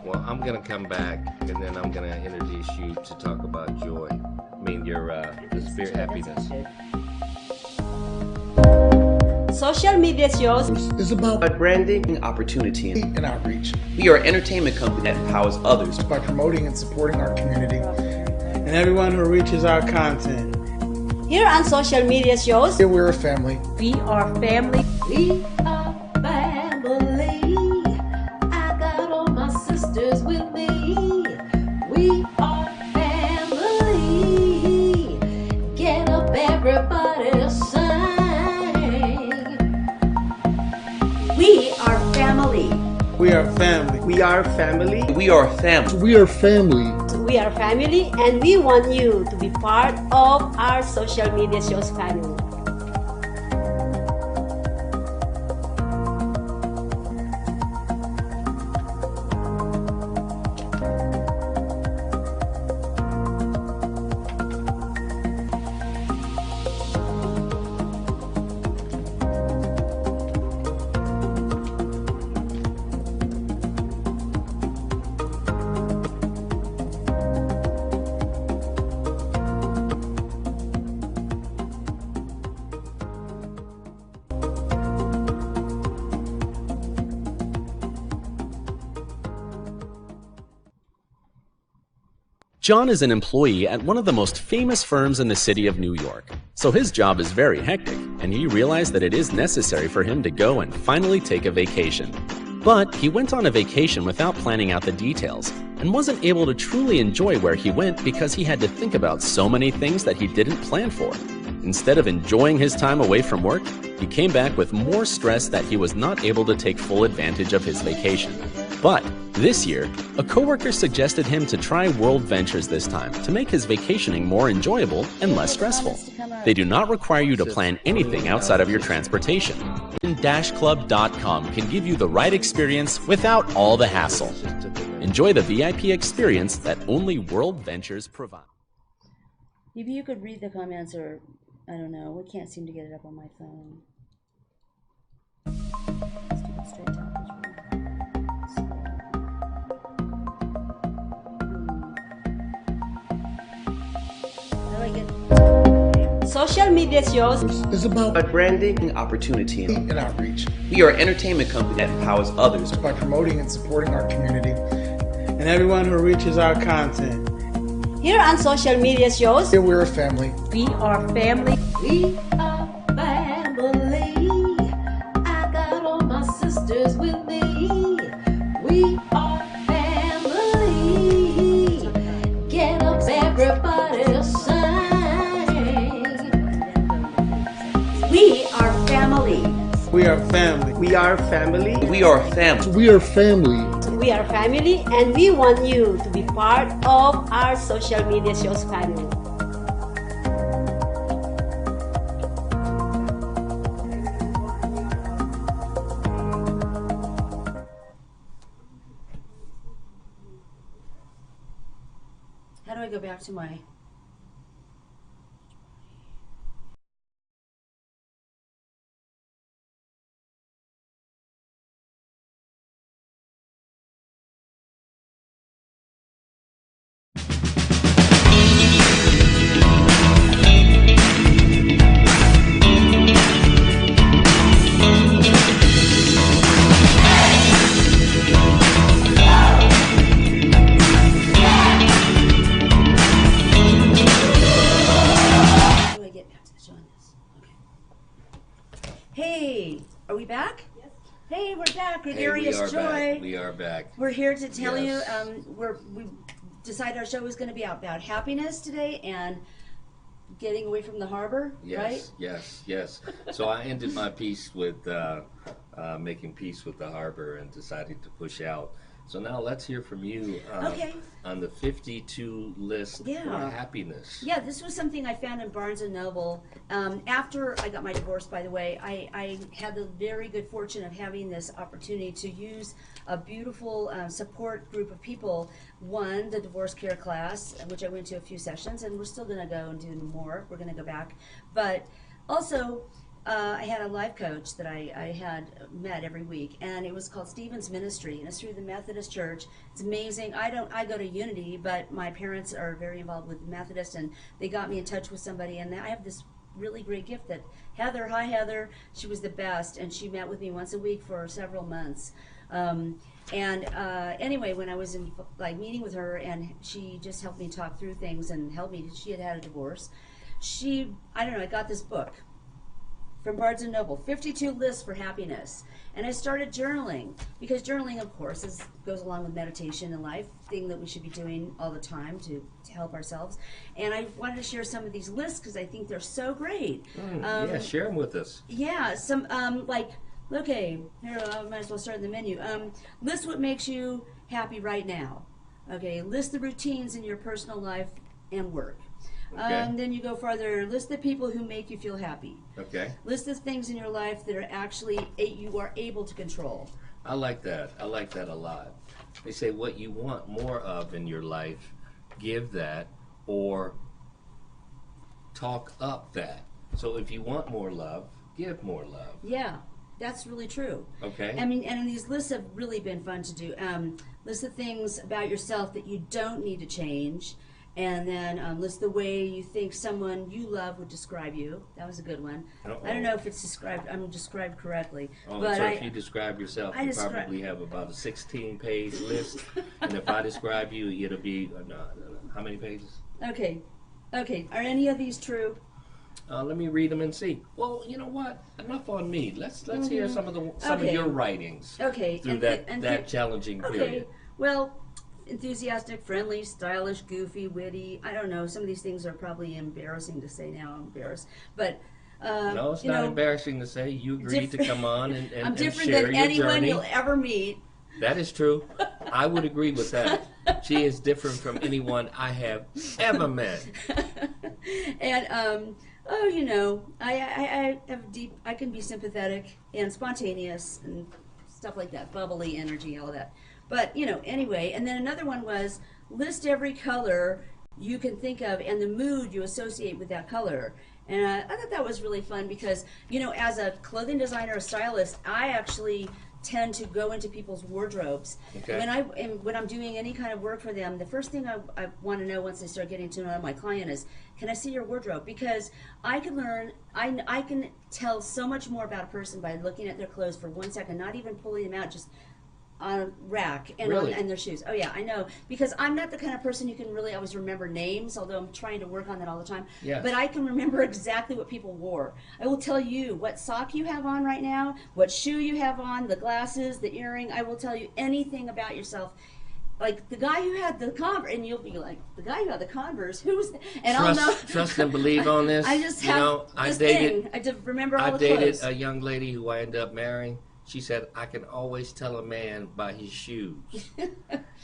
Well, I'm going to come back, and then I'm going to introduce you to talk about joy. I mean, your the spirit happiness. Social media shows is about branding, opportunity, and outreach we are an entertainment company that empowers others. by promoting and supporting our community. And everyone who reaches our content. here on social media shows. Here we're a family. We are family. We are family. I got all my sisters with me. We are family. Get up, everybody, sing. We are family. We are family. We are family. We are family. We are family. We are family, and we want you to be part of our social media shows family. John is an employee at one of the most famous firms in the city of New York. So his job is very hectic, and he realized that it is necessary for him to go and finally take a vacation. But he went on a vacation without planning out the details, and wasn't able to truly enjoy where he went because he had to think about so many things that he didn't plan for. Instead of enjoying his time away from work, he came back with more stress that he was not able to take full advantage of his vacation. But this year, a coworker suggested him to try World Ventures this time to make his vacationing more enjoyable and less stressful. They do not require you to plan anything outside of your transportation. Club.com can give you the right experience without all the hassle. Enjoy the VIP experience that only World Ventures provide. Maybe you could read the comments, or I don't know. We can't seem to get it up on my phone. Stupid straight top is wrong. How do I get? Social media shows Is about Branding, opportunity, and outreach we are an entertainment company that empowers others. by promoting and supporting our community. And everyone who reaches our content. here on social media shows. Here we're a family. We are family. We are family. I got We are family. We are family. We are family. We are family. We are family. We are family, and we want you to be part of our social media shows family. How do I go back to my... How do I get back to the show on this? Okay. Hey, are we back? Yes. Hey, we're back. Gregarious Hey, we are Joy. back. We are back. We're here to tell Yes. you we decided our show was going to be about happiness today and getting away from the harbor, Yes, right? yes. So I ended my piece with making peace with the harbor and decided to push out. So now let's hear from you Okay. on the 52 list for Yeah. happiness. Yeah, this was something I found in Barnes & Noble. After I got my divorce, by the way, I had the very good fortune of having this opportunity to use a beautiful support group of people. One, the divorce care class, which I went to a few sessions, and we're still going to go and do more. We're going to go back. But also, I had a life coach that I had met every week, and it was called Stephen's Ministry, and it's through the Methodist Church. It's amazing. I go to Unity, but my parents are very involved with the Methodist, and they got me in touch with somebody, and I have this really great gift that Heather, hi Heather, she was the best, and she met with me once a week for several months. Anyway, when I was in meeting with her, and she just helped me talk through things and helped me. She had had a divorce. I got this book from Barnes & Noble, 52 Lists for Happiness. And I started journaling, because journaling, of course, goes along with meditation in life, thing that we should be doing all the time to help ourselves. And I wanted to share some of these lists because I think they're so great. Yeah, share them with us. Yeah, some, okay, here, I might as well start in the menu. List what makes you happy right now. Okay, list the routines in your personal life and work. Okay. Then you go farther. List the people who make you feel happy. Okay. List the things in your life that are actually you are able to control. I like that. I like that a lot. They say what you want more of in your life, give that, or talk up that. So if you want more love, give more love. Yeah, that's really true. Okay. I mean, and these lists have really been fun to do. List the things about yourself that you don't need to change. And then list the way you think someone you love would describe you. That was a good one. Uh-oh. I don't know if it's described correctly. Oh, but so if you describe yourself, you probably have about a 16-page list. And if I describe you, it'll be, how many pages? Okay. Are any of these true? Let me read them and see. Well, you know what? Enough on me. Let's hear some of your writings. Okay. Through that challenging period. Okay. Well, enthusiastic, friendly, stylish, goofy, witty. I don't know. Some of these things are probably embarrassing to say now. I'm embarrassed. But, no, it's not embarrassing to say. You agreed to come on and I'm different share than your anyone journey. you'll ever meet. That is true. I would agree with that. She is different from anyone I have ever met. And, I have I can be sympathetic and spontaneous and stuff like that, bubbly energy, all that. But, anyway, and then another one was list every color you can think of and the mood you associate with that color. And I thought that was really fun because, as a clothing designer, a stylist, I actually tend to go into people's wardrobes. Okay. When I'm doing any kind of work for them, the first thing I want to know once they start getting to know my client is, can I see your wardrobe? Because I can learn, I can tell so much more about a person by looking at their clothes for 1 second, not even pulling them out, just on a rack and Really? and their shoes. Oh yeah, I know, because I'm not the kind of person who can really always remember names, although I'm trying to work on that all the time. Yes. But I can remember exactly what people wore. I will tell you what sock you have on right now, what shoe you have on, the glasses, the earring. I will tell you anything about yourself like the guy who had the Converse, and you'll be like, the guy who had the Converse, who's, and I'll know. Trust and believe on this. I just have this thing. I just remember all the I dated clothes. a young lady who I ended up marrying. She said, I can always tell a man by his shoes.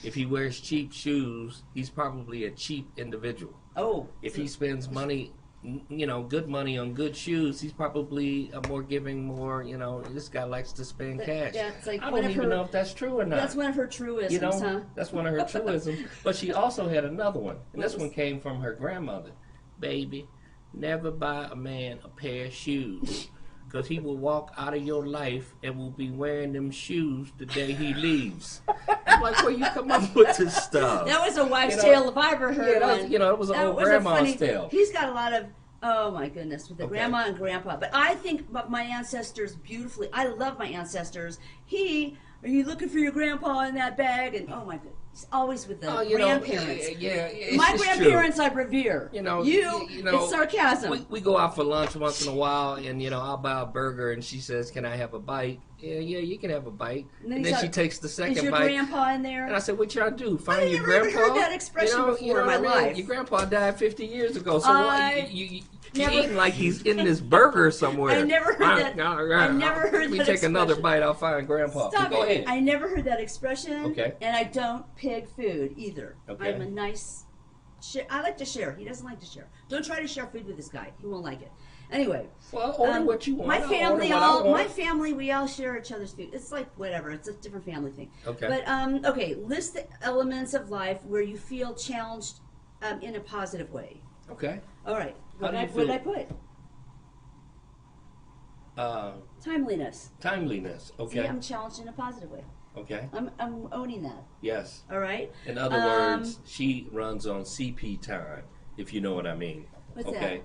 If he wears cheap shoes, he's probably a cheap individual. Oh. If he spends money, good money on good shoes, he's probably a more giving, more, this guy likes to spend cash. Yeah, it's like I don't even know if that's true or not. That's one of her truisms, huh? That's one of her truisms. But she also had another one, and this one came from her grandmother. Baby, never buy a man a pair of shoes, because he will walk out of your life and will be wearing them shoes the day he leaves. I'm like, where you come up with this stuff? That was a wife's tale if I ever heard one. It was an old grandma's tale. He's got a lot of, oh my goodness, with the grandma and grandpa. But I think about my ancestors beautifully. I love my ancestors. Are you looking for your grandpa in that bag? And oh my goodness. He's always with the grandparents. My grandparents I revere. It's sarcasm. We go out for lunch once in a while, and I'll buy a burger, and she says, "Can I have a bite?" Yeah, you can have a bite. And then she takes the second bite. Is your grandpa in there? And I said, "What y'all do? Find your grandpa?" I've never heard that expression before in my life. Your grandpa died 50 years ago, so you're eating like he's in this burger somewhere. I never heard that. I never heard that expression. Let me take another bite. I'll find grandpa. Stop Go ahead. I never heard that expression. Okay. And I don't pig food either. Okay. I'm a nice. I like to share. He doesn't like to share. Don't try to share food with this guy. He won't like it. Anyway. Well, order what you want. My family, we all share each other's food. It's like whatever. It's a different family thing. Okay. But list the elements of life where you feel challenged in a positive way. Okay. All right. What did I put? Timeliness. Timeliness. Okay. See, I'm challenged in a positive way. Okay. I'm owning that. Yes. All right. In other words, she runs on CP time, if you know what I mean. What's that?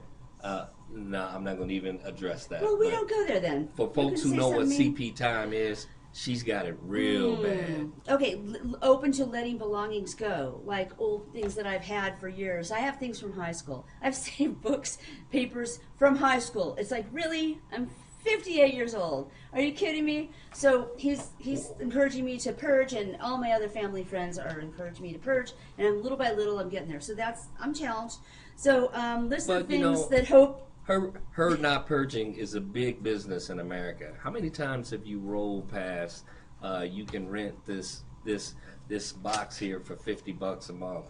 No, I'm not going to even address that. Well, we don't go there then. For folks who know what CP time is, she's got it real bad. Okay, open to letting belongings go, like old things that I've had for years. I have things from high school. I've saved books, papers from high school. It's like, really? I'm 58 years old. Are you kidding me? So he's encouraging me to purge, and all my other family friends are encouraging me to purge, and little by little I'm getting there. So I'm challenged. So list of things that hope. Her not purging is a big business in America. How many times have you rolled past? You can rent this box here for $50 a month,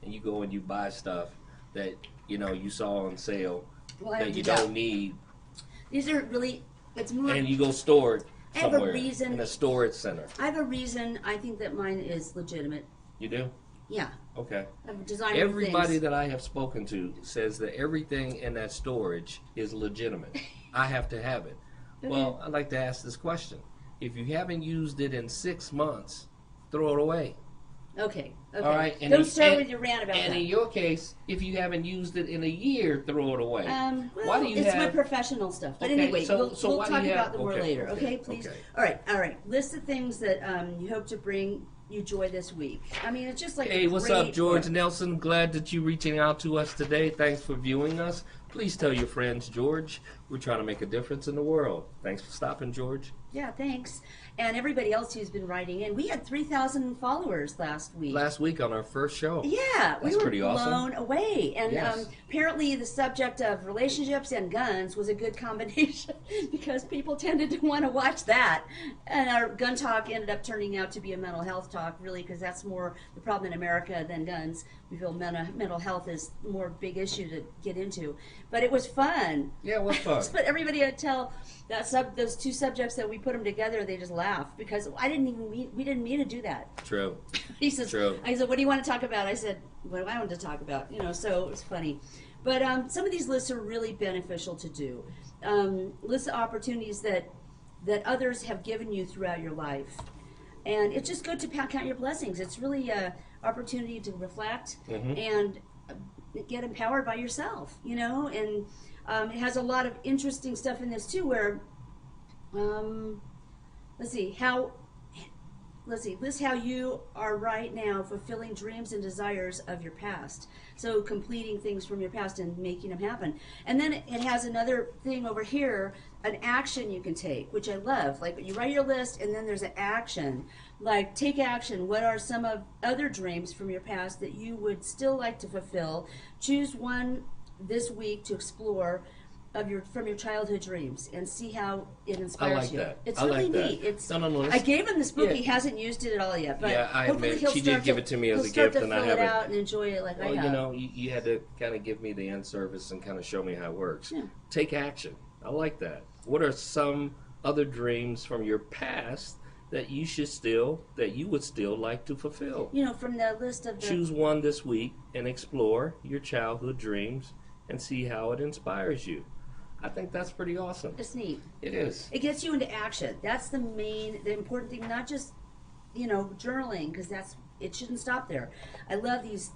and you go and you buy stuff that you saw on sale that you don't need. These are really, it's more. And you go store it somewhere. I have a reason. In a storage center. I have a reason. I think that mine is legitimate. You do? Yeah. Okay. I've designed Everybody that I have spoken to says that everything in that storage is legitimate. I have to have it. Okay. Well, I'd like to ask this question. If you haven't used it in 6 months, throw it away. Okay. All right. Don't start with your rant about that. And in your case, if you haven't used it in a year, throw it away. Why do you it's my professional stuff. But anyway, we'll talk about them more later. Okay, please. Okay. All right. List the things that you hope to bring you joy this week. I mean, it's just like hey, what's up, George Nelson? Glad that you're reaching out to us today. Thanks for viewing us. Please tell your friends, George. We're trying to make a difference in the world. Thanks for stopping, George. Yeah, thanks. And everybody else who's been writing in. We had 3,000 followers last week. Last week on our first show. Yeah, we were pretty blown away. And yes. Apparently the subject of relationships and guns was a good combination because people tended to want to watch that. And our gun talk ended up turning out to be a mental health talk, really, because that's more the problem in America than guns. We feel mental health is more big issue to get into. But it was fun. Yeah, it was fun. But everybody had to tell those two subjects that we put them together, they just laughed because we didn't mean to do that. True. He says, True. I said, what do you want to talk about? I said, what do I want to talk about? So it was funny. But some of these lists are really beneficial to do. Lists of opportunities that others have given you throughout your life. And it's just good to count your blessings. It's really an opportunity to reflect and get empowered by yourself, and it has a lot of interesting stuff in this too where list how you are right now fulfilling dreams and desires of your past. So completing things from your past and making them happen. And then it has another thing over here, an action you can take, which I love. Like you write your list and then there's an action. Like take action. What are some of other dreams from your past that you would still like to fulfill? Choose one this week to explore from your childhood dreams and see how it inspires I like you. that. It's I really like that. neat. It's No, I gave him this book. yeah. He hasn't used it at all yet, but Yeah, I hopefully admit, he'll she start did give it to me as he'll a start gift, to and I fill it haven't. out and enjoy it like I Well, have. you know, you had to kind of give me the end service and kind of show me how it works. Yeah. Take action. I like that. What are some other dreams from your past that you would still like to fulfill? You know, from the list of the Choose one this week and explore your childhood dreams and see how it inspires you. I think that's pretty awesome. It's neat. It is. It gets you into action. That's the important thing. Not just, journaling, because it shouldn't stop there. I love these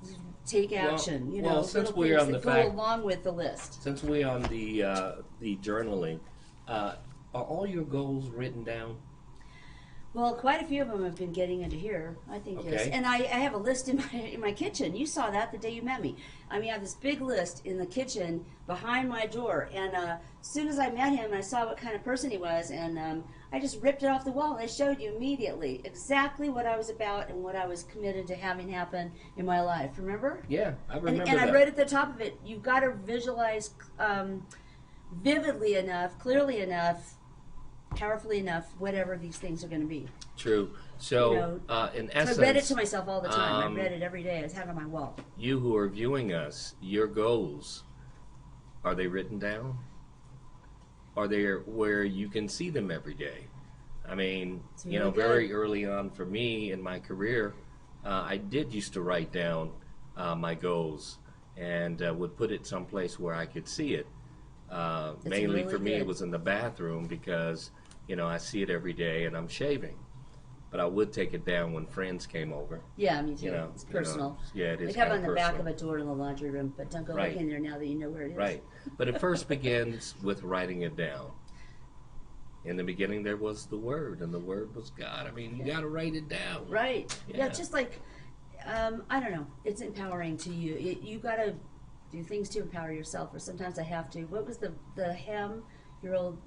take action. Since little we're things on that the go fact, along with the list. since we're on the journaling, are all your goals written down? Well, quite a few of them have been getting into here, I think, yes. Okay. And I have a list in my kitchen. You saw that the day you met me. I have this big list in the kitchen behind my door. And as soon as I met him, I saw what kind of person he was, and I just ripped it off the wall. And I showed you immediately exactly what I was about and what I was committed to having happen in my life. Remember? Yeah, I remember And that. I wrote at the top of it, you've got to visualize vividly enough, clearly enough, powerfully enough, whatever these things are going to be. True. So, in essence, So I read it to myself all the time. I read it every day. I was having it on my wall. you who are viewing us, your goals, are they written down? Are they where you can see them every day? I mean, It's really very good. early on for me in my career, I did used to write down my goals and would put it someplace where I could see it. Mainly really for me, good. it was in the bathroom because, I see it every day and I'm shaving. But I would take it down when friends came over. Yeah, me too. You know, It's personal. yeah, it is They have it on kinda the back of personal. a door in the laundry room, but don't go Right. look in there now that you know where it is. Right. But it first begins with writing it down. In the beginning, there was the Word, and the Word was God. I mean, you got to write it down. Right. Yeah, Yeah. just like, I don't know. It's empowering to you. You got to do things to empower yourself, or sometimes I have to. What was the hymn, your old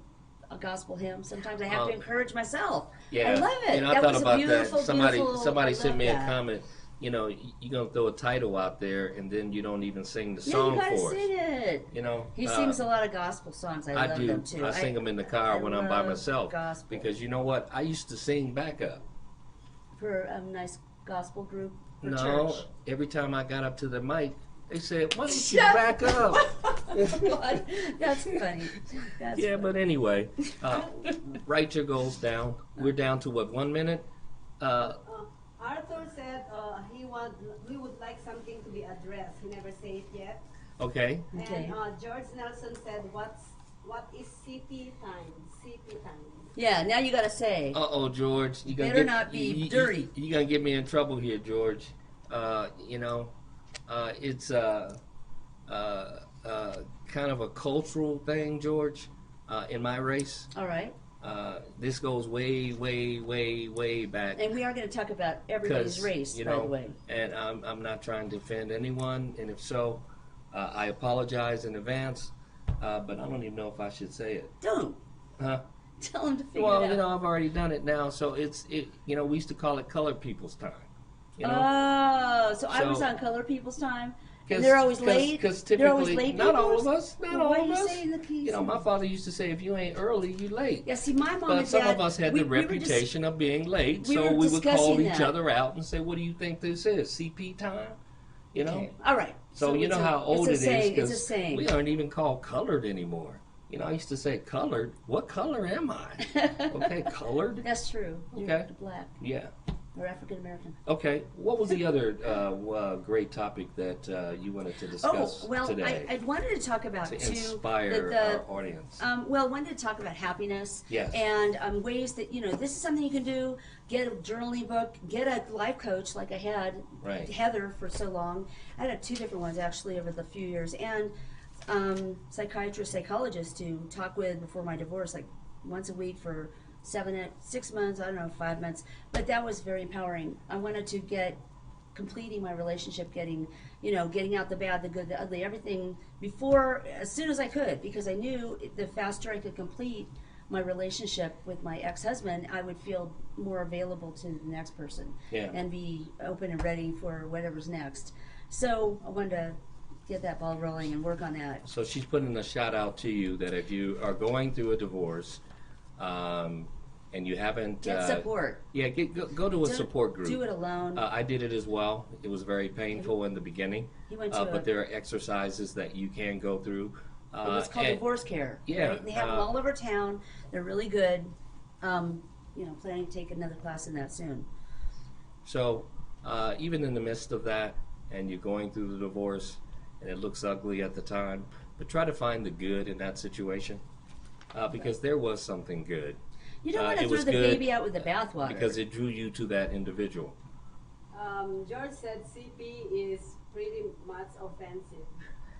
gospel hymn? Sometimes I have to encourage myself. Yeah. I love it. I That thought was a about beautiful, that. Somebody beautiful, I sent love me a that. comment. You're going to throw a title out there, and then you don't even sing the Yeah, song you gotta for sing us. it. He uh, sings a lot of gospel songs. I love do. them too. I sing them in the car I when I'm by love myself. gospel. Because you know what? I used to sing backup. For a nice gospel group for No, church. every time I got up to the mic, they said, "Why don't you Shut back up?" God, that's funny. That's Yeah, funny. but anyway, write your goals down. We're down to what, 1 minute? Arthur said we would like something to be addressed. He never said it yet. Okay. Okay. And George Nelson said, what is CP time? CP time. Yeah, now you gotta say. George, you gonna Better get, not be you, dirty. You gonna get me in trouble here, George. It's kind of a cultural thing, George. In my race, All right. this goes way, way, way, way back. And we are going to talk about everybody's 'Cause, race, you by know, the way. And I'm not trying to offend anyone, and if so, I apologize in advance. But I don't even know if I should say it. Don't. Huh? Tell him to figure Well, it out. I've already done it now, so we used to call it colored people's time. Oh, so I was So- on Color People's time, and they're always late. Because They're always typically, late. not all peoples? of us, not Well, all why of are you us. saying the keys? My father used to say, if you ain't early, you late. Yeah, see, my mom But and some dad. of us had we the were reputation of being late, we so were we would call discussing each that. other out and say, what do you think this is, CP time? Okay. All right. So you it's know a- how old it it's is, a saying. It's a because saying. we aren't even called colored anymore. I used to say colored. What color am I? Okay, colored? That's true. You're Okay. black Yeah. or African American. Okay. What was the other great topic that you wanted to discuss Oh, well, today I wanted to talk about to too, inspire the our audience? well, I wanted to talk about happiness. Yes. And ways that, this is something you can do. Get a journaling book, get a life coach like I had Right. Heather for so long. I had 2 different ones actually over the few years. And psychiatrist, psychologist to talk with before my divorce, like once a week for 6 months, I don't know, 5 months. But that was very empowering. I wanted to get completing my relationship, getting out the bad, the good, the ugly, everything before, as soon as I could, because I knew the faster I could complete my relationship with my ex-husband, I would feel more available to the next person and be open and ready for whatever's next. So I wanted to get that ball rolling and work on that. So she's putting a shout out to you that if you are going through a divorce, and you haven't get support. Yeah, go to a support group. Do it alone. I did it as well. It was very painful in the beginning. He went to but there are exercises that you can go through. It's called divorce care. Yeah, right? They have them all over town. They're really good. Planning to take another class in that soon. So even in the midst of that, and you're going through the divorce, and it looks ugly at the time, but try to find the good in that situation, because there was something good. You don't want to throw the baby out with the bathwater. Because it drew you to that individual. George said CP is pretty much offensive.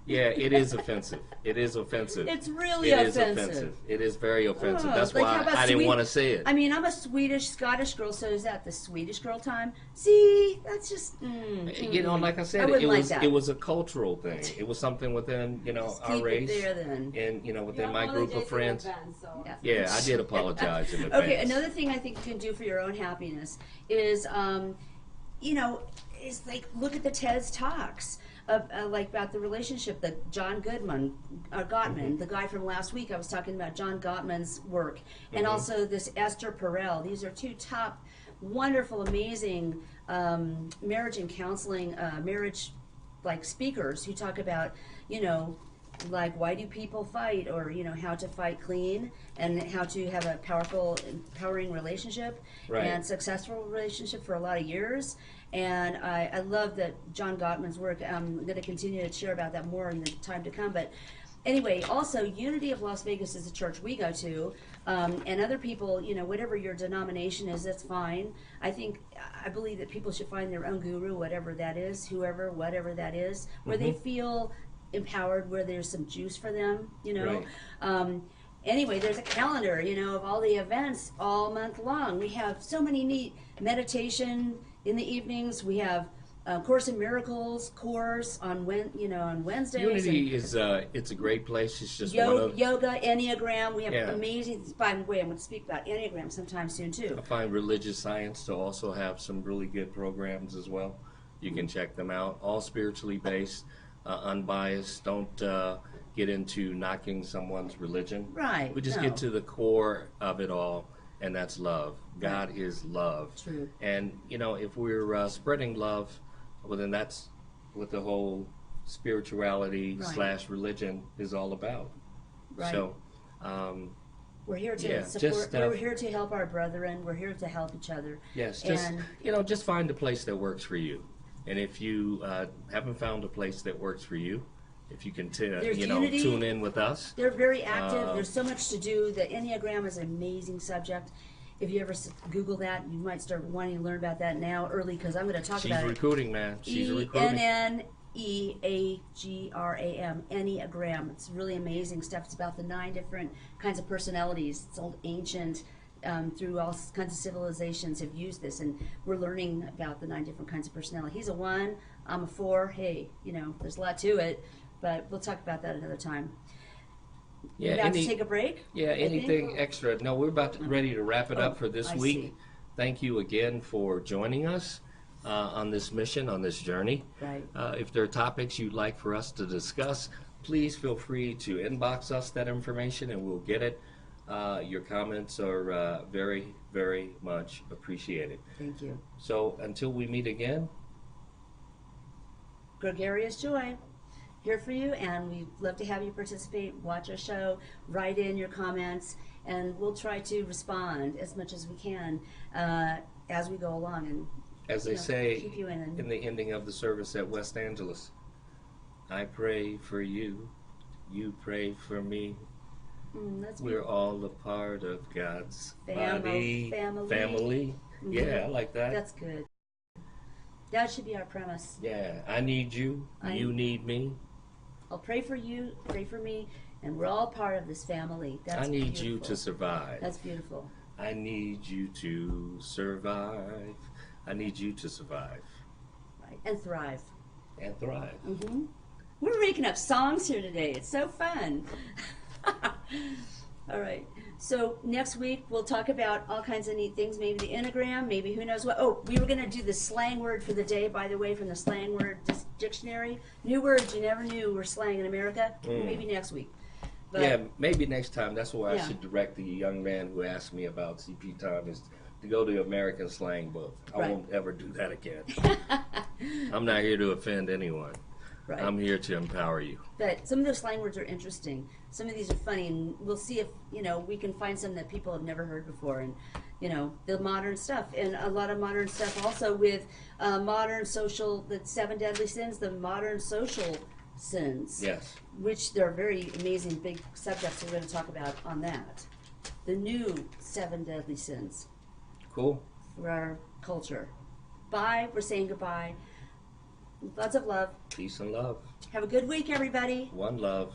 Yeah, it is offensive. It is offensive. It's really offensive. offensive. It is offensive. It is very offensive. That's like, why I didn't want to say it. I mean, I'm a Scottish girl, so is that the Swedish girl time? See, that's just... like I said, it was a cultural thing. It was something within, our race. Keep it there, then. And, within my group of friends. Yeah, I did apologize in advance. Okay, another thing I think you can do for your own happiness is, is like look at the TED's Talks. Like about the relationship that John Gottman, the guy from last week, I was talking about John Gottman's work, and also this Esther Perel. These are two top, wonderful, amazing marriage and counseling, marriage like speakers who talk about, like why do people fight, or how to fight clean, and how to have a powerful, empowering relationship and successful relationship for a lot of years. And I love that John Gottman's work. I'm going to continue to share about that more in the time to come. But anyway, also Unity of Las Vegas is a church we go to, and other people, whatever your denomination is, that's fine. I believe that people should find their own guru, whatever that is, whatever that is, where they feel empowered, where there's some juice for them, Anyway, there's a calendar, of all the events all month long. We have so many neat meditation in the evenings. We have Course in Miracles course on Wednesdays. Unity is it's a great place. It's just yoga, Enneagram. We have amazing. By the way, I'm going to speak about Enneagram sometime soon too. I find Religious Science to also have some really good programs as well. You can check them out. All spiritually based, unbiased. Don't get into knocking someone's religion. Right. We just get to the core of it all, and that's love. God is love. True. And, if we're spreading love, well, then that's what the whole spirituality / religion is all about. Right. So, we're here to support. We're here to help our brethren. We're here to help each other. Yes. Just find a place that works for you. And if you haven't found a place that works for you, if you can tune in with us. They're very active. There's so much to do. The Enneagram is an amazing subject. If you ever Google that, you might start wanting to learn about that now early, because I'm going to talk about it. She's recruiting, man. She's recruiting. ENNEAGRAM, Enneagram. It's really amazing stuff. It's about the 9 different kinds of personalities. It's old, ancient, through all kinds of civilizations have used this, and we're learning about the 9 different kinds of personality. He's a 1, I'm a 4. Hey, there's a lot to it. But we'll talk about that another time. Yeah, about to take a break? Yeah, anything extra? No, we're ready to wrap it up for this week. See. Thank you again for joining us on this mission, on this journey. Right. If there are topics you'd like for us to discuss, please feel free to inbox us that information and we'll get it. Your comments are very, very much appreciated. Thank you. So until we meet again. Gregarious Joy. Here for you, and we'd love to have you participate, watch our show, write in your comments, and we'll try to respond as much as we can as we go along. And as they say keep you in the ending of the service at West Angeles, I pray for you, you pray for me. We're all a part of God's body. Family. Mm-hmm. Yeah, I like that. That's good. That should be our premise. Yeah, I need you, you need me. I'll pray for you, pray for me, and we're all part of this family. That's I need beautiful. you to survive. That's beautiful. I need you to survive. I need you to survive. Right. Right. And thrive. And thrive. Mm-hmm. We're making up songs here today. It's so fun. All right. So next week we'll talk about all kinds of neat things. Maybe the Enneagram. Maybe who knows what. Oh, we were going to do the slang word for the day, by the way, from the slang word dictionary. New words you never knew were slang in America. Maybe next week. But, yeah, maybe next time. That's where Yeah. I should direct the young man who asked me about CP time is to go to the American slang book. I Right. won't ever do that again. I'm not here to offend anyone. Right. I'm here to empower you. But some of those slang words are interesting. Some of these are funny, and we'll see if we can find some that people have never heard before, and the modern stuff, and a lot of modern stuff also with modern social, the 7 deadly sins, the modern social sins. Yes. Which there are very amazing big subjects we're going to talk about on that. The new 7 deadly sins Cool. for our culture. Bye. We're saying goodbye. Lots of love. Peace and love. Have a good week, everybody. One love.